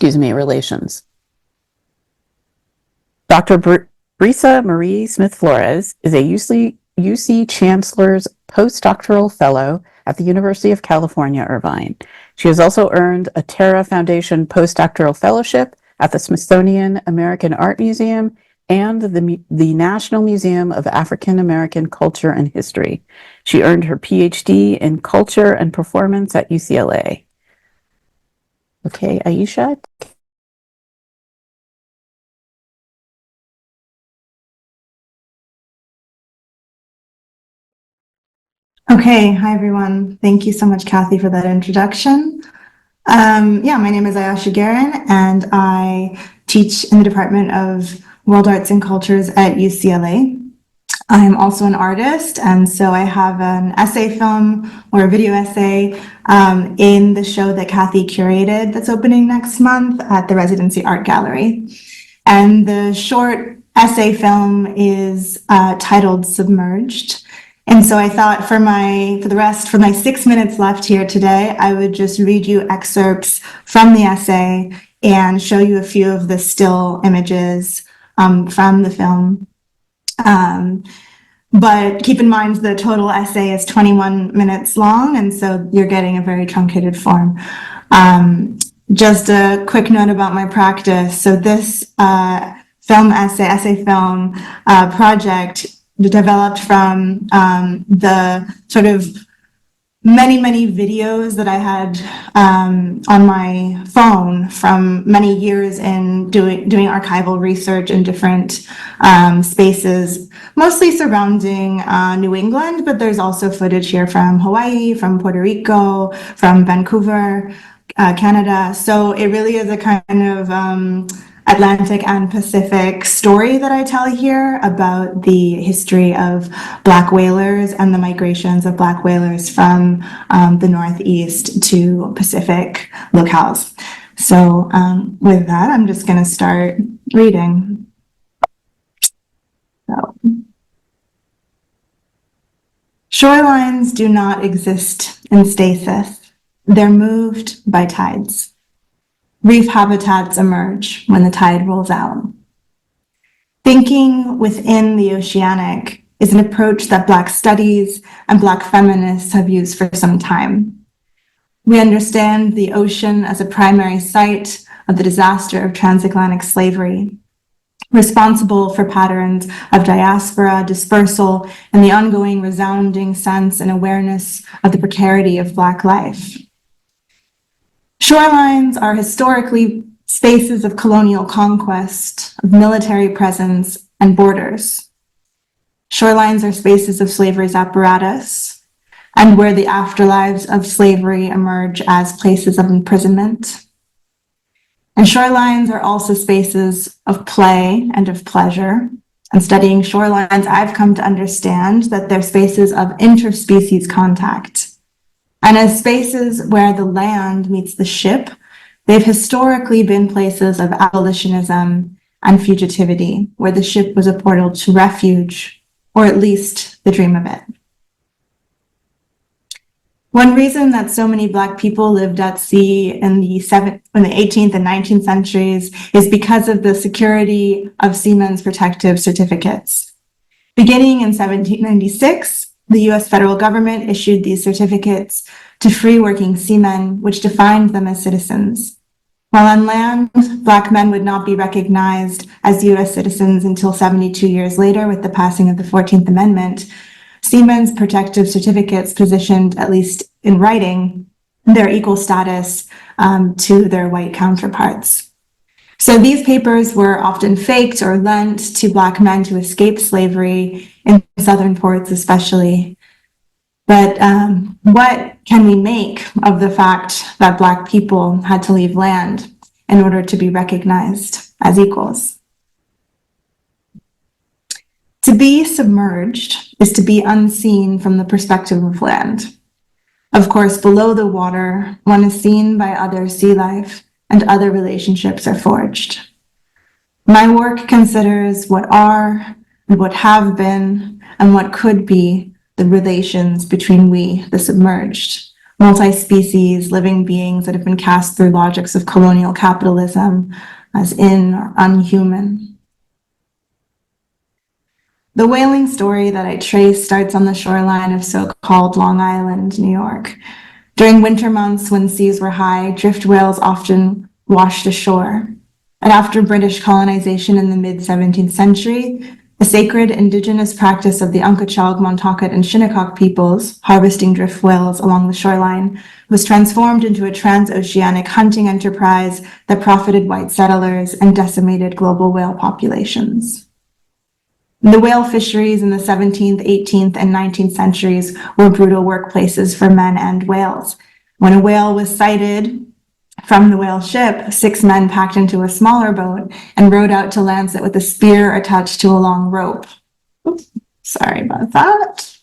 relations. Dr. Brisa Marie Smith Flores is a UC Chancellor's Postdoctoral Fellow at the University of California, Irvine. She has also earned a Terra Foundation Postdoctoral Fellowship at the Smithsonian American Art Museum and the National Museum of African American Culture and History. She earned her Ph.D. in Culture and Performance at UCLA. Okay, Ayasha. Okay, hi everyone. Thank you so much, Kathy, for that introduction. My name is Ayasha Guerin, and I teach in the Department of World Arts and Cultures at UCLA. I'm also an artist, and so I have an essay film or a video essay in the show that Kathy curated that's opening next month at the Residency Art Gallery. And the short essay film is titled Submerged. And so I thought for my 6 minutes left here today, I would just read you excerpts from the essay and show you a few of the still images from the film. But keep in mind the total essay is 21 minutes long, and so you're getting a very truncated form. Just a quick note about my practice. So this essay film project developed from the sort of many videos that I had on my phone from many years in doing archival research in different spaces, mostly surrounding New England, but there's also footage here from Hawaii, from Puerto Rico, from Vancouver, Canada. So it really is a kind of Atlantic and Pacific story that I tell here about the history of Black whalers and the migrations of Black whalers from the Northeast to Pacific locales. So with that, I'm just going to start reading. So, shorelines do not exist in stasis. They're moved by tides. Reef habitats emerge when the tide rolls out. Thinking within the oceanic is an approach that Black studies and Black feminists have used for some time. We understand the ocean as a primary site of the disaster of transatlantic slavery, responsible for patterns of diaspora, dispersal, and the ongoing resounding sense and awareness of the precarity of Black life. Shorelines are historically spaces of colonial conquest, of military presence, and borders. Shorelines are spaces of slavery's apparatus, and where the afterlives of slavery emerge as places of imprisonment. And shorelines are also spaces of play and of pleasure. And studying shorelines, I've come to understand that they're spaces of interspecies contact. And as spaces where the land meets the ship, they've historically been places of abolitionism and fugitivity, where the ship was a portal to refuge, or at least the dream of it. One reason that so many Black people lived at sea in the 18th and 19th centuries is because of the security of seamen's protective certificates. Beginning in 1796, the US federal government issued these certificates to free working seamen, which defined them as citizens. While on land, Black men would not be recognized as US citizens until 72 years later with the passing of the 14th Amendment, seamen's protective certificates positioned, at least in writing, their equal status to their white counterparts. So these papers were often faked or lent to Black men to escape slavery in southern ports especially. But what can we make of the fact that Black people had to leave land in order to be recognized as equals? To be submerged is to be unseen from the perspective of land. Of course, below the water, one is seen by other sea life, and other relationships are forged. My work considers what are and what have been and what could be the relations between we, the submerged, multi-species living beings that have been cast through logics of colonial capitalism as in or unhuman. The whaling story that I trace starts on the shoreline of so-called Long Island, New York. During winter months when seas were high, drift whales often washed ashore. And after British colonization in the mid-17th century, a sacred indigenous practice of the Unkachog, Montaukett, and Shinnecock peoples, harvesting drift whales along the shoreline, was transformed into a transoceanic hunting enterprise that profited white settlers and decimated global whale populations. The whale fisheries in the 17th, 18th, and 19th centuries were brutal workplaces for men and whales. When a whale was sighted from the whale ship, 6 men packed into a smaller boat and rowed out to lance it with a spear attached to a long rope. Oops, sorry about that.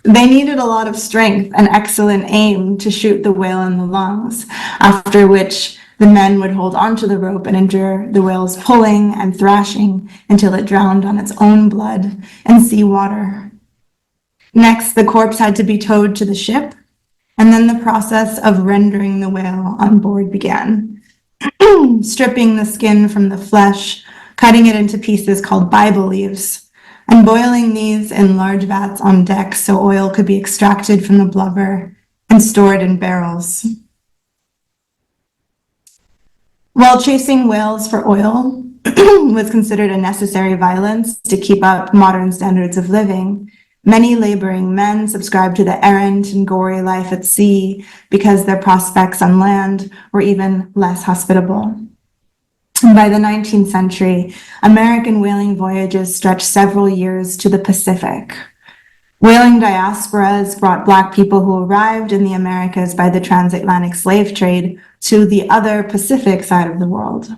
They needed a lot of strength and excellent aim to shoot the whale in the lungs, after which the men would hold onto the rope and endure the whale's pulling and thrashing until it drowned on its own blood and seawater. Next, the corpse had to be towed to the ship, and then the process of rendering the whale on board began. Stripping the skin from the flesh, cutting it into pieces called Bible leaves, and boiling these in large vats on deck so oil could be extracted from the blubber and stored in barrels. While chasing whales for oil, was considered a necessary violence to keep up modern standards of living, many laboring men subscribed to the errant and gory life at sea because their prospects on land were even less hospitable. And by the 19th century, American whaling voyages stretched several years to the Pacific. Whaling diasporas brought Black people who arrived in the Americas by the transatlantic slave trade to the other Pacific side of the world.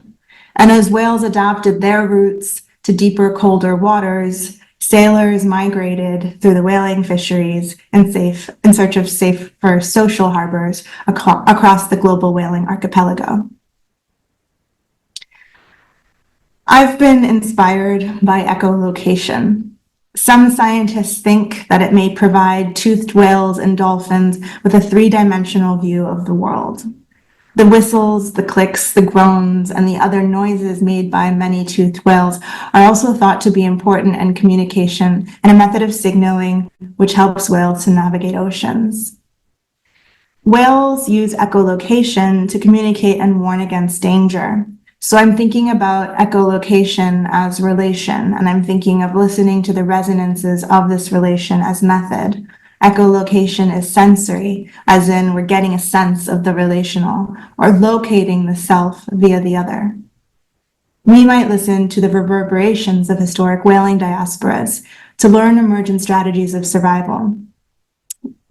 And as whales adapted their routes to deeper, colder waters, sailors migrated through the whaling fisheries in search of safer social harbors across the global whaling archipelago. I've been inspired by echolocation. Some scientists think that it may provide toothed whales and dolphins with a three-dimensional view of the world. The whistles, the clicks, the groans, and the other noises made by many toothed whales are also thought to be important in communication and a method of signaling which helps whales to navigate oceans. Whales use echolocation to communicate and warn against danger. So I'm thinking about echolocation as relation, and I'm thinking of listening to the resonances of this relation as method. Echolocation is sensory, as in we're getting a sense of the relational, or locating the self via the other. We might listen to the reverberations of historic whaling diasporas to learn emergent strategies of survival.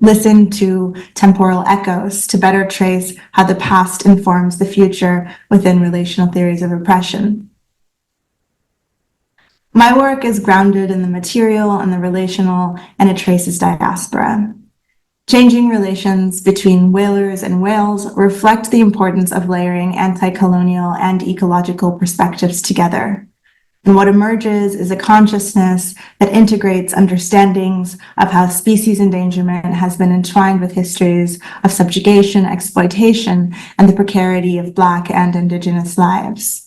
Listen to temporal echoes to better trace how the past informs the future within relational theories of oppression. My work is grounded in the material and the relational, and it traces diaspora. Changing relations between whalers and whales reflect the importance of layering anti-colonial and ecological perspectives together. And what emerges is a consciousness that integrates understandings of how species endangerment has been entwined with histories of subjugation, exploitation, and the precarity of Black and Indigenous lives.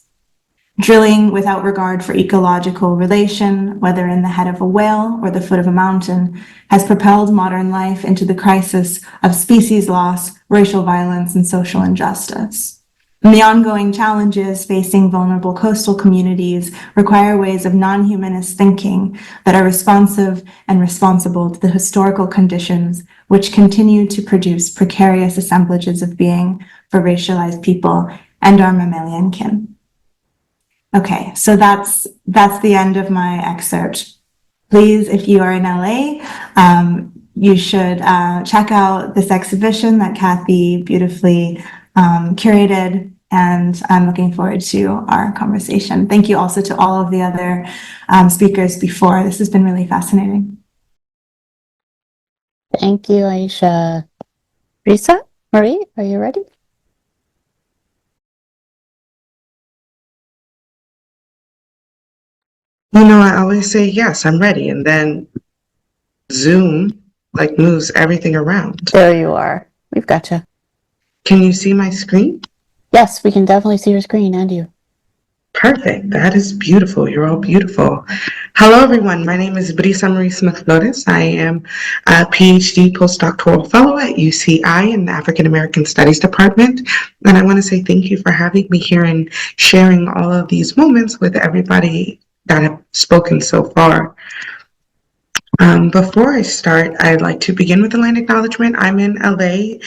Drilling without regard for ecological relation, whether in the head of a whale or the foot of a mountain, has propelled modern life into the crisis of species loss, racial violence, and social injustice. And the ongoing challenges facing vulnerable coastal communities require ways of non-humanist thinking that are responsive and responsible to the historical conditions which continue to produce precarious assemblages of being for racialized people and our mammalian kin. Okay, so that's the end of my excerpt. Please, if you are in LA, you should check out this exhibition that Kathy beautifully curated, and I'm looking forward to our conversation. Thank you also to all of the other speakers before. This has been really fascinating. Thank you, Ayasha. Brisa, Marie, are you ready? You know, I always say, yes, I'm ready. And then Zoom like moves everything around. There you are. We've got you. Can you see my screen? Yes, we can definitely see your screen and you. Perfect. That is beautiful. You're all beautiful. Hello, everyone. My name is Brisa Marie Smith-Flores. I am a Ph.D. postdoctoral fellow at UCI in the African American Studies Department. And I want to say thank you for having me here and sharing all of these moments with everybody that have spoken so far. Before I start, I'd like to begin with a land acknowledgement. I'm in LA,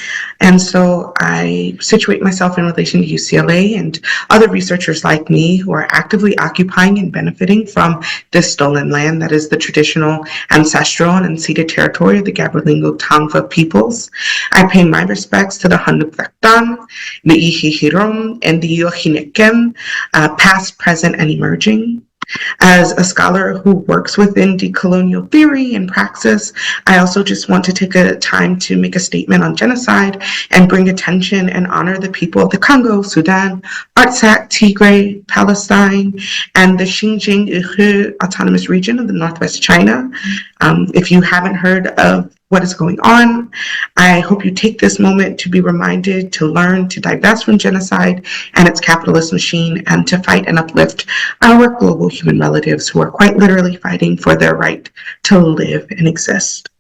and so I situate myself in relation to UCLA and other researchers like me who are actively occupying and benefiting from this stolen land that is the traditional, ancestral, and unceded territory of the Gabrilingo Tongva peoples. I pay my respects to the Hanukvektan, the Ihihirom, and the Yohineken, past, present, and emerging. As a scholar who works within decolonial theory and praxis, I also just want to take a time to make a statement on genocide and bring attention and honor the people of the Congo, Sudan, Artsakh, Tigray, Palestine, and the Xinjiang Uyghur Autonomous Region of the Northwest China. If you haven't heard of what is going on, I hope you take this moment to be reminded to learn to divest from genocide and its capitalist machine and to fight and uplift our global human relatives who are quite literally fighting for their right to live and exist.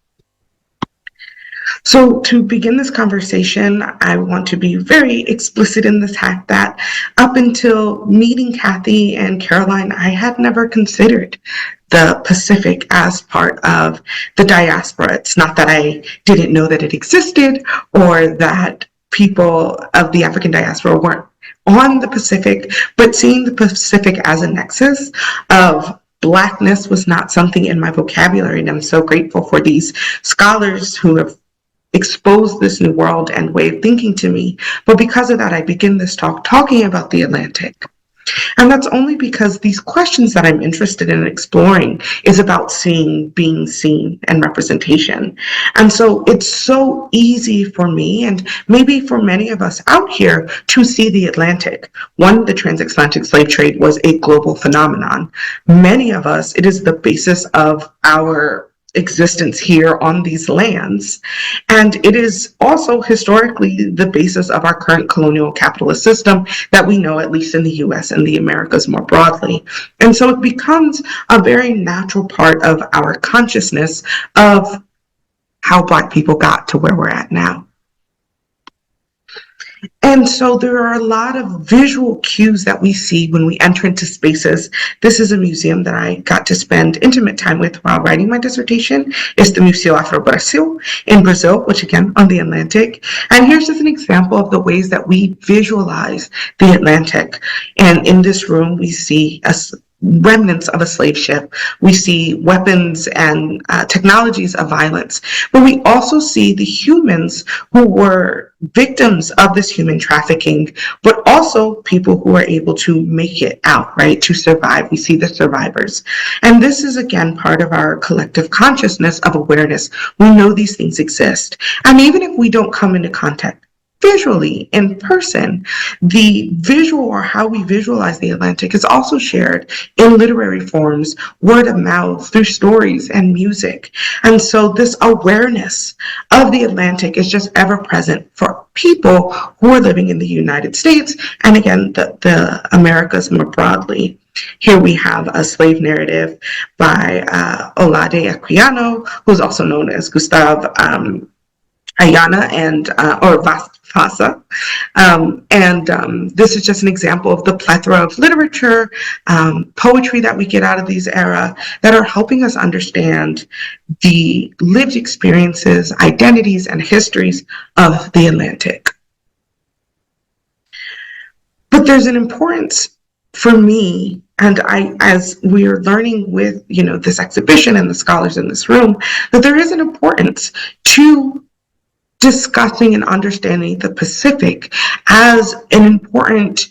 So to begin this conversation, I want to be very explicit in the fact that up until meeting Kathy and Caroline, I had never considered the Pacific as part of the diaspora. It's not that I didn't know that it existed or that people of the African diaspora weren't on the Pacific, but seeing the Pacific as a nexus of Blackness was not something in my vocabulary. And I'm so grateful for these scholars who have exposed this new world and way of thinking to me. But because of that, I begin this talk talking about the Atlantic. And that's only because these questions that I'm interested in exploring is about seeing, being seen, and representation. And so it's so easy for me, and maybe for many of us out here, to see the Atlantic. One, the transatlantic slave trade was a global phenomenon. Many of us, it is the basis of our existence here on these lands. And it is also historically the basis of our current colonial capitalist system that we know, at least in the US and the Americas more broadly. And so it becomes a very natural part of our consciousness of how Black people got to where we're at now. And so there are a lot of visual cues that we see when we enter into spaces. This is a museum that I got to spend intimate time with while writing my dissertation. It's the Museu Afro-Brasil in Brazil, which again, on the Atlantic. And here's just an example of the ways that we visualize the Atlantic. And in this room, we see remnants of a slave ship. We see weapons and technologies of violence, but we also see the humans who were victims of this human trafficking, but also people who are able to make it out, right, to survive. We see the survivors. And this is, again, part of our collective consciousness of awareness. We know these things exist. And even if we don't come into contact visually in person, the visual, or how we visualize the Atlantic, is also shared in literary forms, word of mouth, through stories and music. And so this awareness of the Atlantic is just ever present for people who are living in the United States, and again, the Americas more broadly. Here we have a slave narrative by Olade Equiano, who's also known as Gustav Ayana and or Vasa. This is just an example of the plethora of literature, poetry that we get out of these era that are helping us understand the lived experiences, identities, and histories of the Atlantic. But there's an importance for me, and as we are learning with, this exhibition and the scholars in this room, that there is an importance to discussing and understanding the Pacific as an important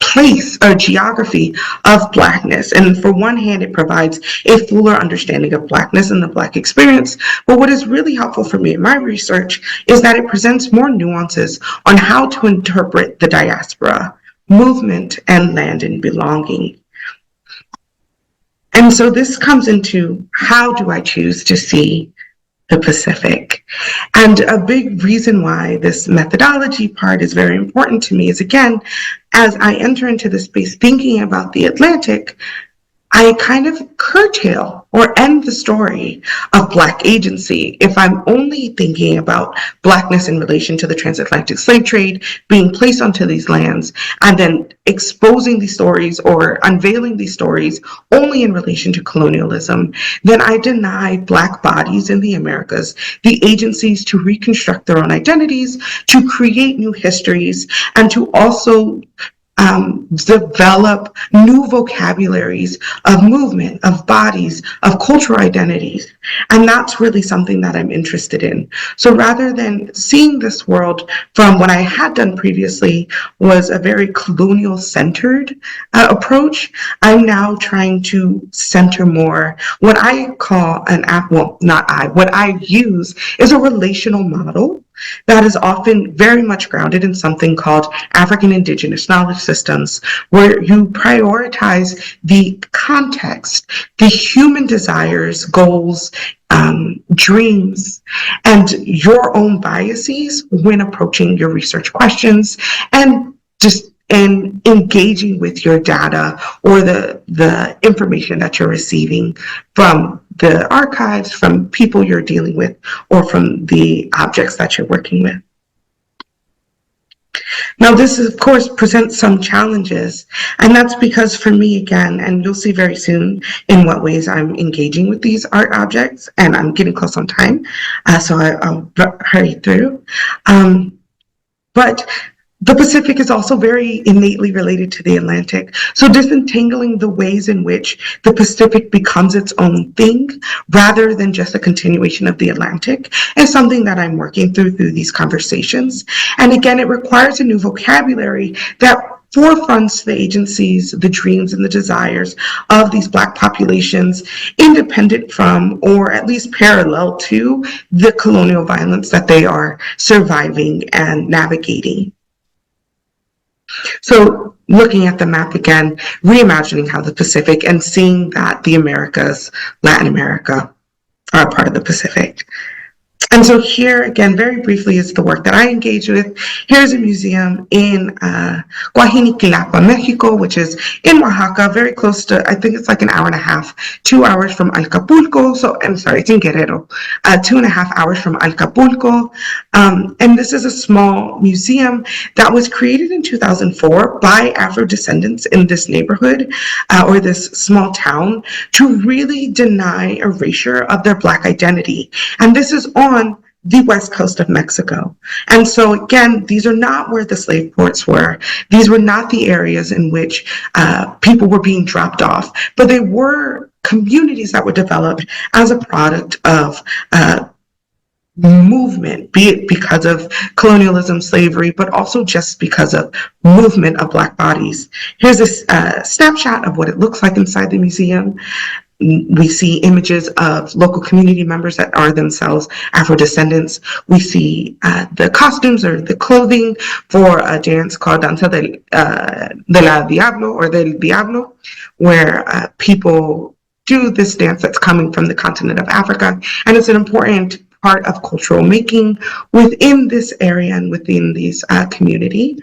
place or geography of Blackness. And for one hand, it provides a fuller understanding of Blackness and the Black experience. But what is really helpful for me in my research is that it presents more nuances on how to interpret the diaspora, movement, and land and belonging. And so this comes into, how do I choose to see the Pacific? And a big reason why this methodology part is very important to me is, again, as I enter into the space thinking about the Atlantic, I kind of curtail or end the story of Black agency if I'm only thinking about Blackness in relation to the transatlantic slave trade being placed onto these lands, and then exposing these stories or unveiling these stories only in relation to colonialism. Then I deny Black bodies in the Americas the agencies to reconstruct their own identities, to create new histories, and to also develop new vocabularies of movement, of bodies, of cultural identities. And that's really something that I'm interested in. So rather than seeing this world from what I had done previously was a very colonial centered approach, I'm now trying to center more what I call what I use is a relational model that is often very much grounded in something called African Indigenous knowledge systems, where you prioritize the context, the human desires, goals, dreams, and your own biases when approaching your research questions, and engaging with your data or the information that you're receiving from the archives, from people you're dealing with, or from the objects that you're working with. Now, this, of course, presents some challenges, and that's because for me, again, and you'll see very soon in what ways I'm engaging with these art objects, and I'm getting close on time, so I'll hurry through. But the Pacific is also very innately related to the Atlantic. So disentangling the ways in which the Pacific becomes its own thing rather than just a continuation of the Atlantic is something that I'm working through these conversations. And again, it requires a new vocabulary that forefronts the agencies, the dreams, and the desires of these Black populations, independent from, or at least parallel to, the colonial violence that they are surviving and navigating. So looking at the map again, reimagining how the Pacific and seeing that the Americas, Latin America, are a part of the Pacific. And so here, again, very briefly, is the work that I engage with. Here's a museum in Guajiniquilapa, Mexico, which is in Oaxaca, very close to, I think it's like an hour and a half, 2 hours from Acapulco. So I'm sorry, it's in Guerrero, 2.5 hours from Acapulco. And this is a small museum that was created in 2004 by Afro-descendants in this neighborhood, or this small town, to really deny erasure of their Black identity. And this is on the west coast of Mexico. And so again, these are not where the slave ports were. These were not the areas in which people were being dropped off, but they were communities that were developed as a product of movement, be it because of colonialism, slavery, but also just because of movement of Black bodies. Here's a snapshot of what it looks like inside the museum. We see images of local community members that are themselves Afro-descendants. We see the costumes or the clothing for a dance called Danza de la Diablo, or del Diablo, where people do this dance that's coming from the continent of Africa. And it's an important part of cultural making within this area and within these community.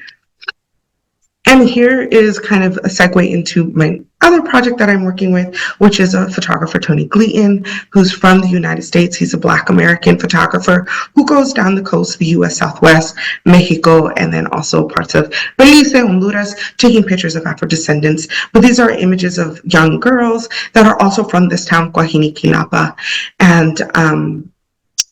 And here is kind of a segue into my other project that I'm working with, which is a photographer, Tony Gleaton, who's from the United States. He's a Black American photographer who goes down the coast, the US Southwest, Mexico, and then also parts of Belize, Honduras, taking pictures of Afro-descendants. But these are images of young girls that are also from this town, Guajiniquilapa. And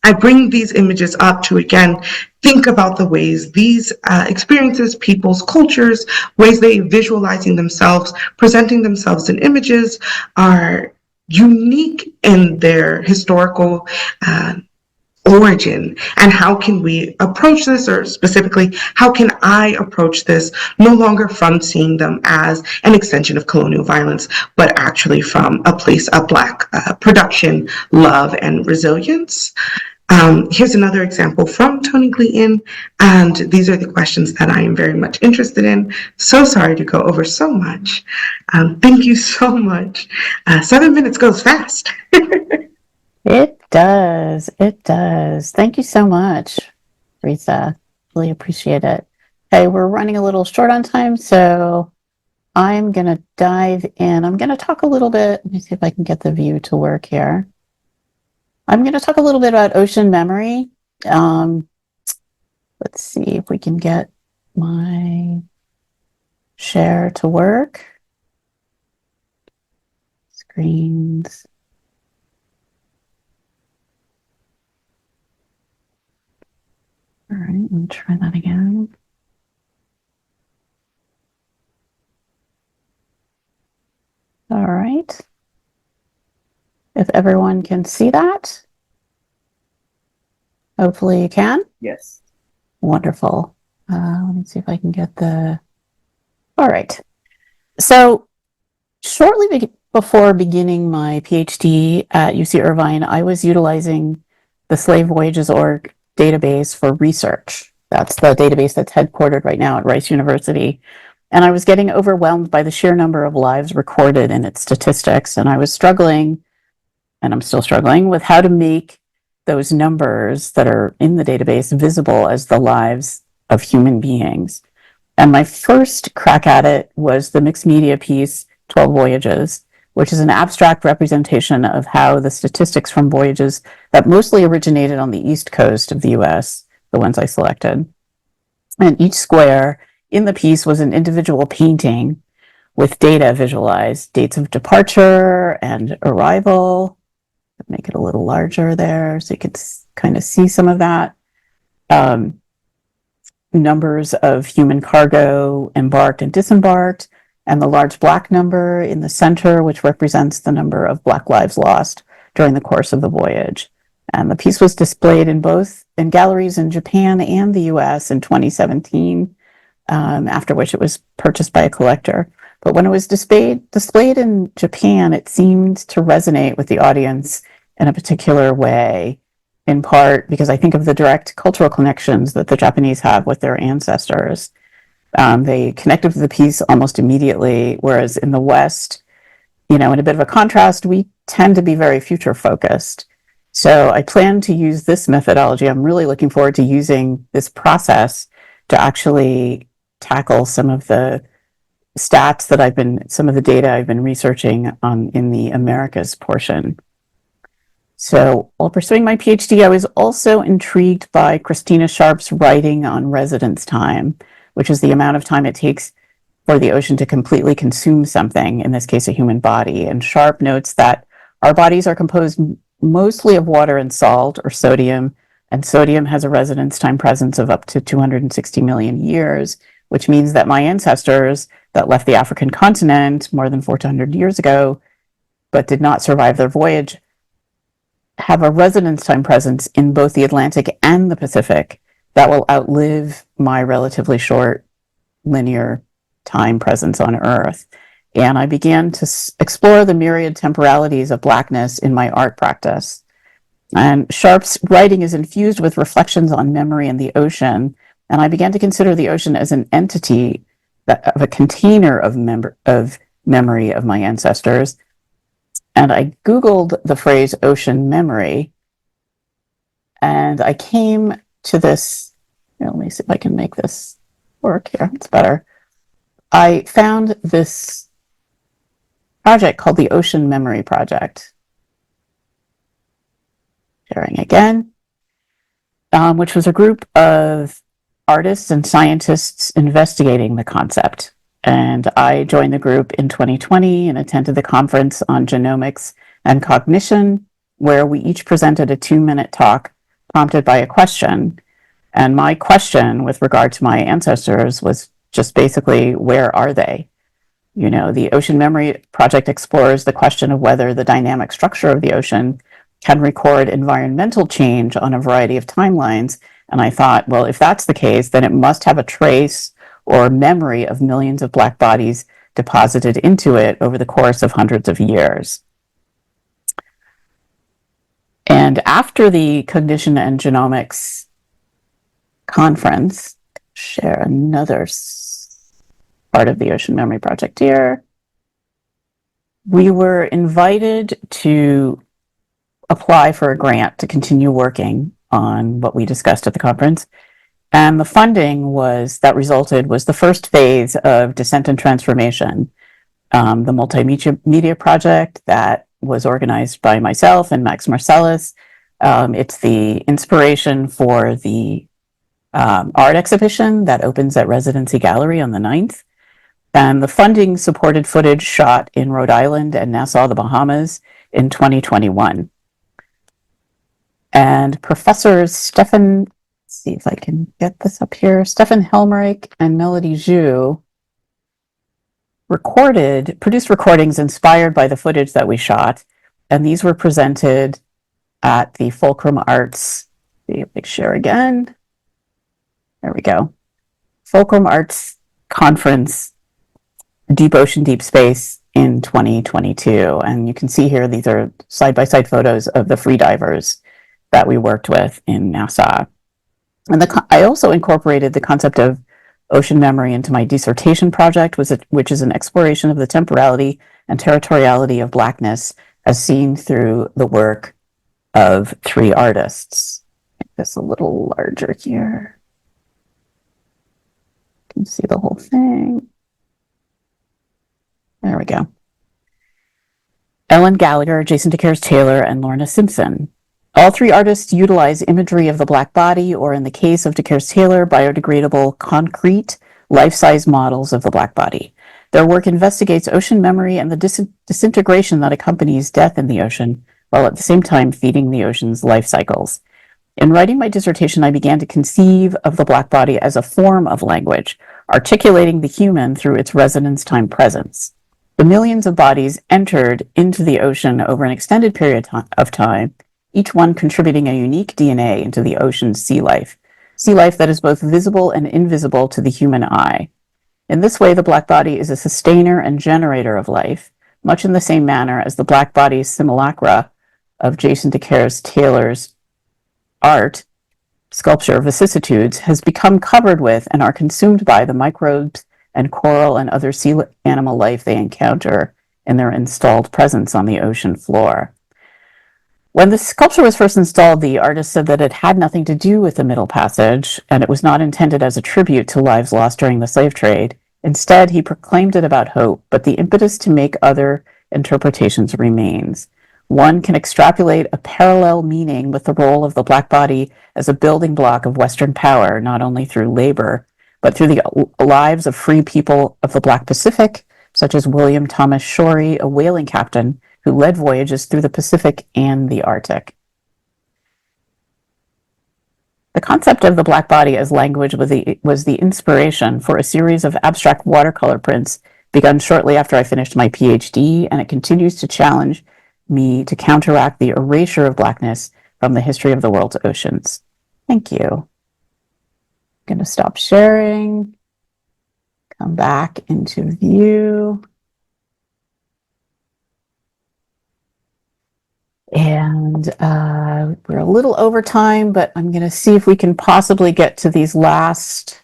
I bring these images up to, again, think about the ways these experiences, people's cultures, ways they visualizing themselves, presenting themselves in images, are unique in their historical origin. And how can we approach this, or specifically, how can I approach this no longer from seeing them as an extension of colonial violence, but actually from a place of Black production, love, and resilience? Here's another example from Tony Gleaton, and these are the questions that I am very much interested in. So sorry to go over so much. Thank you so much. 7 minutes goes fast. It does. It does. Thank you so much, Brisa. Really appreciate it. Okay, we're running a little short on time, so I'm going to dive in. I'm going to talk a little bit. Let me see if I can get the view to work here. I'm going to talk a little bit about ocean memory. Let's see if we can get my share to work. Screens. All right, let me try that again. All right. If everyone can see that. Hopefully you can. Yes. Wonderful. Let me see if I can get the... All right. So shortly before beginning my PhD at UC Irvine, I was utilizing the Slave Voyages org database for research. That's the database that's headquartered right now at Rice University. And I was getting overwhelmed by the sheer number of lives recorded in its statistics. And I was struggling, and I'm still struggling, with how to make those numbers that are in the database visible as the lives of human beings. And my first crack at it was the mixed media piece, 12 Voyages, which is an abstract representation of how the statistics from voyages that mostly originated on the East Coast of the US, the ones I selected. And each square in the piece was an individual painting with data visualized, dates of departure and arrival. Make it a little larger there so you could kind of see some of that. Numbers of human cargo embarked and disembarked, and the large black number in the center, which represents the number of Black lives lost during the course of the voyage. And the piece was displayed in galleries in Japan and the US in 2017, after which it was purchased by a collector. But when it was displayed in Japan, it seemed to resonate with the audience in a particular way, in part because I think of the direct cultural connections that the Japanese have with their ancestors. They connected with the piece almost immediately, whereas in the West, in a bit of a contrast, we tend to be very future focused. So I plan to use this methodology. I'm really looking forward to using this process to actually tackle some of the stats some of the data I've been researching in the Americas portion. So while pursuing my PhD, I was also intrigued by Christina Sharp's writing on residence time, which is the amount of time it takes for the ocean to completely consume something, in this case, a human body. And Sharp notes that our bodies are composed mostly of water and salt, or sodium, and sodium has a residence time presence of up to 260 million years, which means that my ancestors that left the African continent more than 400 years ago, but did not survive their voyage, have a residence time presence in both the Atlantic and the Pacific that will outlive my relatively short linear time presence on Earth. And I began to explore the myriad temporalities of Blackness in my art practice. And Sharp's writing is infused with reflections on memory and the ocean. And I began to consider the ocean as an entity, of a container of memory of my ancestors. And I Googled the phrase ocean memory, and I came to this. Let me see if I can make this work here. It's better. I found this project called the Ocean Memory Project. Sharing again, which was a group of artists and scientists investigating the concept. And I joined the group in 2020 and attended the conference on genomics and cognition, where we each presented a 2-minute talk prompted by a question. And my question with regard to my ancestors was just basically, where are they? The Ocean Memory Project explores the question of whether the dynamic structure of the ocean can record environmental change on a variety of timelines. And I thought, well, if that's the case, then it must have a trace or memory of millions of Black bodies deposited into it over the course of hundreds of years. And after the Cognition and Genomics conference, share another part of the Ocean Memory Project here. We were invited to apply for a grant to continue working on what we discussed at the conference. And the funding was the first phase of Descent and Transformation, the multimedia project that was organized by myself and Max Marcellus. It's the inspiration for the art exhibition that opens at Residency Gallery on the 9th. And the funding supported footage shot in Rhode Island and Nassau, the Bahamas in 2021. And Professors Stefan, let's see if I can get this up here, Stefan Helmerich and Melody Zhu produced recordings inspired by the footage that we shot. And these were presented at the Fulcrum Arts, see if I share again. There we go. Fulcrum Arts Conference, Deep Ocean, Deep Space in 2022. And you can see here, these are side-by-side photos of the freedivers that we worked with in Nassau. And I also incorporated the concept of ocean memory into my dissertation project, which is an exploration of the temporality and territoriality of Blackness as seen through the work of 3 artists. Make this a little larger here. You can see the whole thing. There we go. Ellen Gallagher, Jason DeCaires Taylor, and Lorna Simpson. All three artists utilize imagery of the black body, or in the case of DeCaires Taylor, biodegradable, concrete, life-size models of the black body. Their work investigates ocean memory and the disintegration that accompanies death in the ocean, while at the same time feeding the ocean's life cycles. In writing my dissertation, I began to conceive of the black body as a form of language, articulating the human through its resonance time presence. The millions of bodies entered into the ocean over an extended period of time, each one contributing a unique DNA into the ocean's sea life that is both visible and invisible to the human eye. In this way, the black body is a sustainer and generator of life, much in the same manner as the black body's simulacra of Jason DeCaires Taylor's art, sculpture, vicissitudes, has become covered with and are consumed by the microbes and coral and other sea animal life they encounter in their installed presence on the ocean floor. When the sculpture was first installed, the artist said that it had nothing to do with the Middle Passage, and it was not intended as a tribute to lives lost during the slave trade. Instead, he proclaimed it about hope, but the impetus to make other interpretations remains. One can extrapolate a parallel meaning with the role of the black body as a building block of Western power, not only through labor, but through the lives of free people of the Black Pacific, such as William Thomas Shorey, a whaling captain who led voyages through the Pacific and the Arctic. The concept of the black body as language was the inspiration for a series of abstract watercolor prints begun shortly after I finished my Ph.D., and it continues to challenge me to counteract the erasure of blackness from the history of the world's oceans. Thank you. I'm going to stop sharing, come back into view. And we're a little over time, but I'm going to see if we can possibly get to these last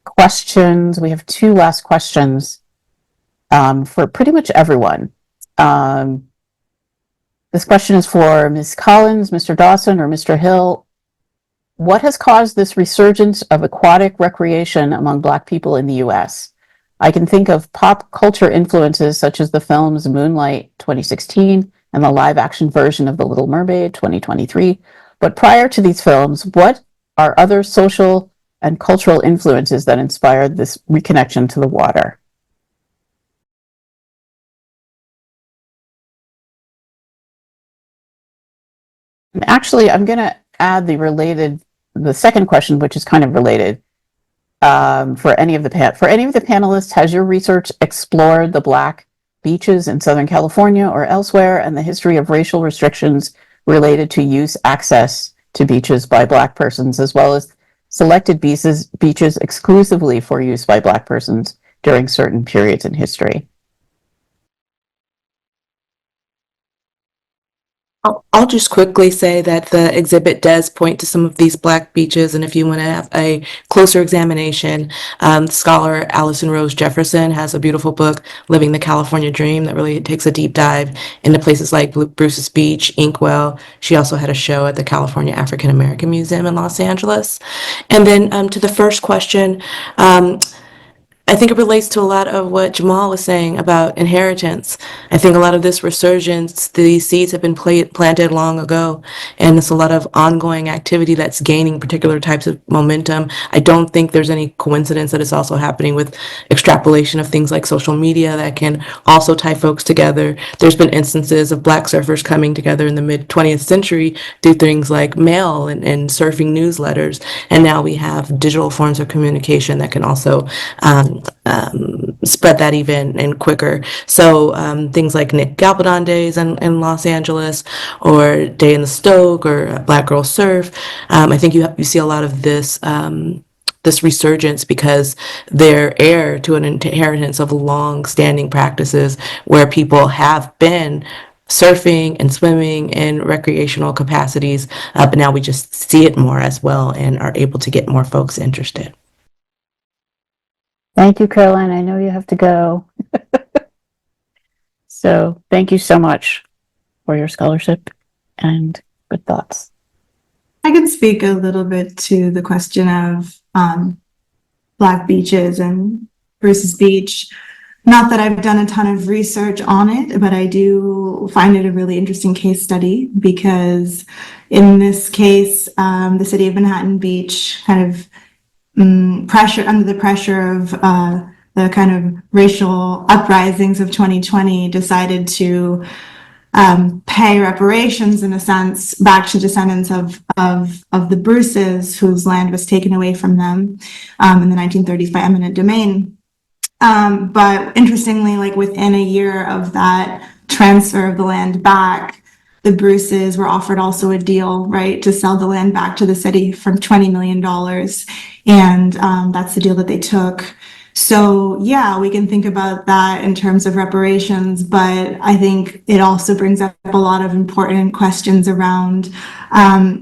questions. We have two last questions for pretty much everyone. This question is for Ms. Collins, Mr. Dawson, or Mr. Hill. What has caused this resurgence of aquatic recreation among Black people in the U.S.? I can think of pop culture influences such as the films Moonlight 2016 and the live-action version of The Little Mermaid 2023. But prior to these films, what are other social and cultural influences that inspired this reconnection to the water? And actually, I'm going to add the second question, which is kind of related. For any of the panelists, has your research explored the Black beaches in Southern California or elsewhere and the history of racial restrictions related to access to beaches by Black persons, as well as selected beaches exclusively for use by Black persons during certain periods in history? I'll just quickly say that the exhibit does point to some of these Black beaches, and if you want to have a closer examination, scholar Allison Rose Jefferson has a beautiful book, Living the California Dream, that really takes a deep dive into places like Bruce's Beach, Inkwell. She also had a show at the California African American Museum in Los Angeles. And then to the first question, I think it relates to a lot of what Jamal was saying about inheritance. I think a lot of this resurgence, these seeds have been planted long ago, and it's a lot of ongoing activity that's gaining particular types of momentum. I don't think there's any coincidence that it's also happening with extrapolation of things like social media that can also tie folks together. There's been instances of Black surfers coming together in the mid-20th century through things like mail and surfing newsletters, and now we have digital forms of communication that can also spread that even and quicker. So things like Nick Galbadon Days in Los Angeles, or Day in the Stoke, or Black Girl Surf. I think you see a lot of this this resurgence because they're heir to an inheritance of long-standing practices where people have been surfing and swimming in recreational capacities, but now we just see it more as well and are able to get more folks interested. Thank you, Caroline. I know you have to go. So thank you so much for your scholarship and good thoughts. I can speak a little bit to the question of Black beaches and Bruce's Beach. Not that I've done a ton of research on it, but I do find it a really interesting case study because in this case, the city of Manhattan Beach kind of under the pressure of the kind of racial uprisings of 2020 decided to pay reparations in a sense back to descendants of the Bruces whose land was taken away from them in the 1930s by eminent domain. But interestingly, like within a year of that transfer of the land back, the Bruces were offered also a deal, right, to sell the land back to the city for $20 million. And that's the deal that they took. So yeah, we can think about that in terms of reparations, but I think it also brings up a lot of important questions around,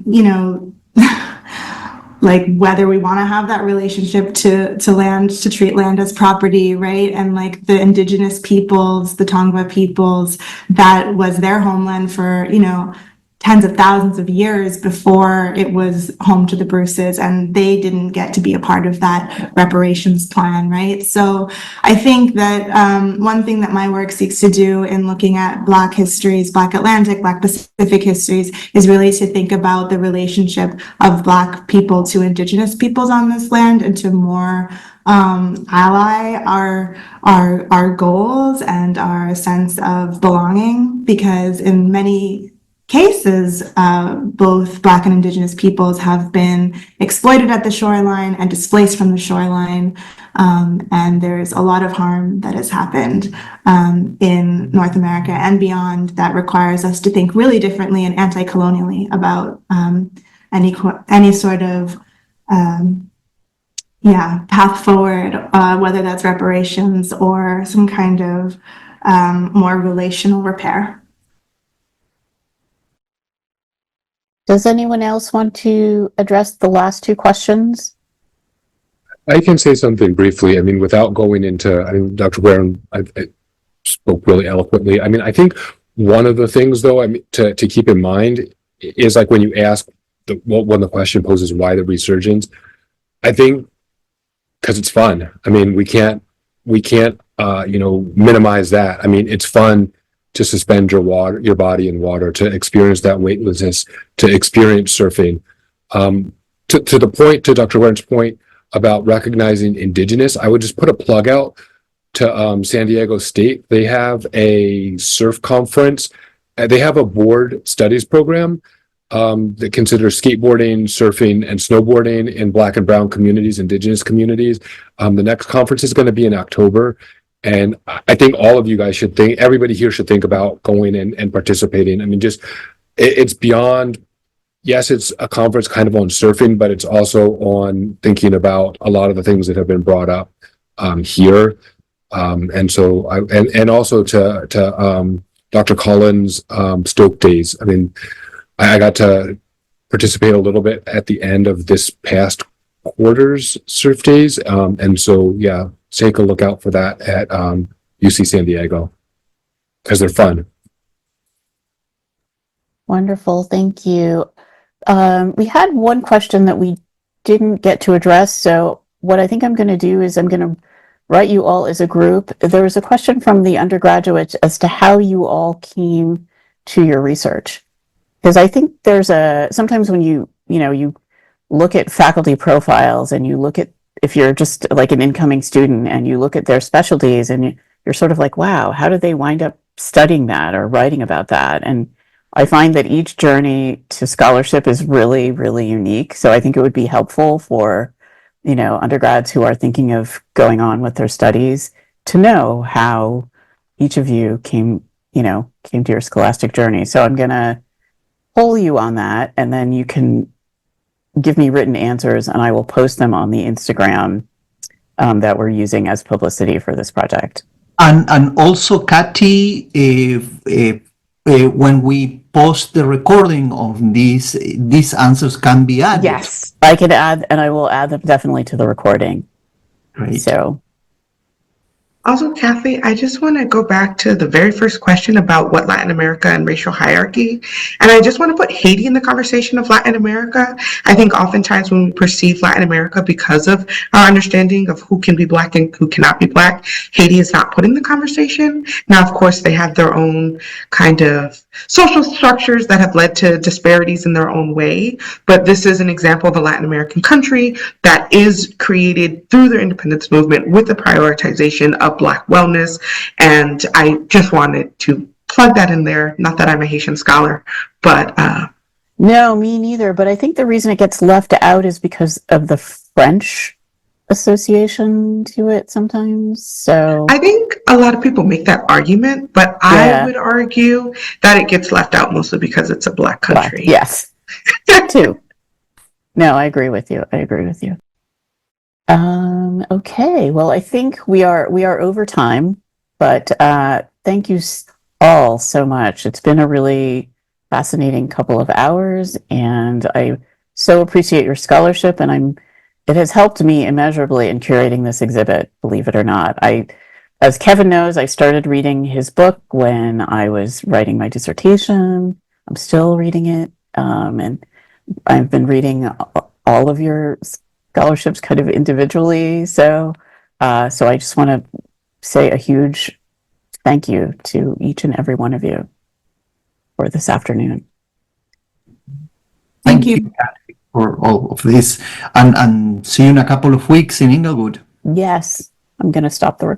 you know, like whether we want to have that relationship to land, to treat land as property, right? And like the indigenous peoples, the Tongva peoples, that was their homeland for, you know, tens of thousands of years before it was home to the Bruces, and they didn't get to be a part of that reparations plan, right? So I think that one thing that my work seeks to do in looking at Black histories, Black Atlantic, Black Pacific histories, is really to think about the relationship of Black people to indigenous peoples on this land and to more ally our goals and our sense of belonging, because in many cases, both Black and Indigenous peoples have been exploited at the shoreline and displaced from the shoreline. And there's a lot of harm that has happened in North America and beyond that requires us to think really differently and anti-colonially about any sort of path forward, whether that's reparations or some kind of more relational repair. Does anyone else want to address the last two questions? I can say something briefly. I mean, without going into, I mean, Dr. Guerin, I spoke really eloquently. I mean, I think one of the things, though, I mean, to keep in mind is like when you ask when the question poses why the resurgence, I think because it's fun. I mean, we can't minimize that. I mean, it's fun to suspend your body in water, to experience that weightlessness, to experience surfing. To the point, to Dr. Guerin's point about recognizing indigenous, I would just put a plug out to San Diego State. They have a surf conference. They have a board studies program that considers skateboarding, surfing, and snowboarding in Black and Brown communities, indigenous communities. The next conference is going to be in October. And I think all of you guys should think, everybody here should think about going and participating. I mean, just, it's beyond, yes, it's a conference kind of on surfing, but it's also on thinking about a lot of the things that have been brought up here. And so, and also to Dr. Collins' Stoke Days. I mean, I got to participate a little bit at the end of this past quarter's surf days. And so, yeah, take a look out for that at UC San Diego because they're fun. Wonderful, thank you. We had one question that we didn't get to address. So what I think I'm going to do is I'm going to write you all as a group. There was a question from the undergraduates as to how you all came to your research. Because I think there's sometimes when you look at faculty profiles and you look at, if you're just like an incoming student and you look at their specialties and you're sort of like, wow, how did they wind up studying that or writing about that? And I find that each journey to scholarship is really, really unique. So I think it would be helpful for, undergrads who are thinking of going on with their studies to know how each of you came to your scholastic journey. So I'm going to poll you on that, and then you can give me written answers and I will post them on the Instagram that we're using as publicity for this project. And also, Kathy, when we post the recording of these answers can be added. Yes, I can add, and I will add them definitely to the recording. Great. So Also, Kathy, I just want to go back to the very first question about what Latin America and racial hierarchy. And I just want to put Haiti in the conversation of Latin America. I think oftentimes when we perceive Latin America because of our understanding of who can be Black and who cannot be Black, Haiti is not put in the conversation. Now, of course, they have their own kind of social structures that have led to disparities in their own way. But this is an example of a Latin American country that is created through their independence movement with the prioritization of Black wellness. And I just wanted to plug that in there. Not that I'm a Haitian scholar, but No, me neither. But I think the reason it gets left out is because of the French association to it sometimes. So I think a lot of people make that argument, but Yeah. I would argue that it gets left out mostly because it's a Black Black, country. yes. That too. No, I agree with you. I agree with you. Okay. Well, I think we are over time, but thank you all so much. It's been a really fascinating couple of hours, and I so appreciate your scholarship, and it has helped me immeasurably in curating this exhibit, believe it or not. As Kevin knows, I started reading his book when I was writing my dissertation. I'm still reading it, and I've been reading all of your scholarships kind of individually. So I just want to say a huge thank you to each and every one of you for this afternoon. Thank you. Kathy, for all of this, and see you in a couple of weeks in Inglewood. Yes, I'm going to stop the recording.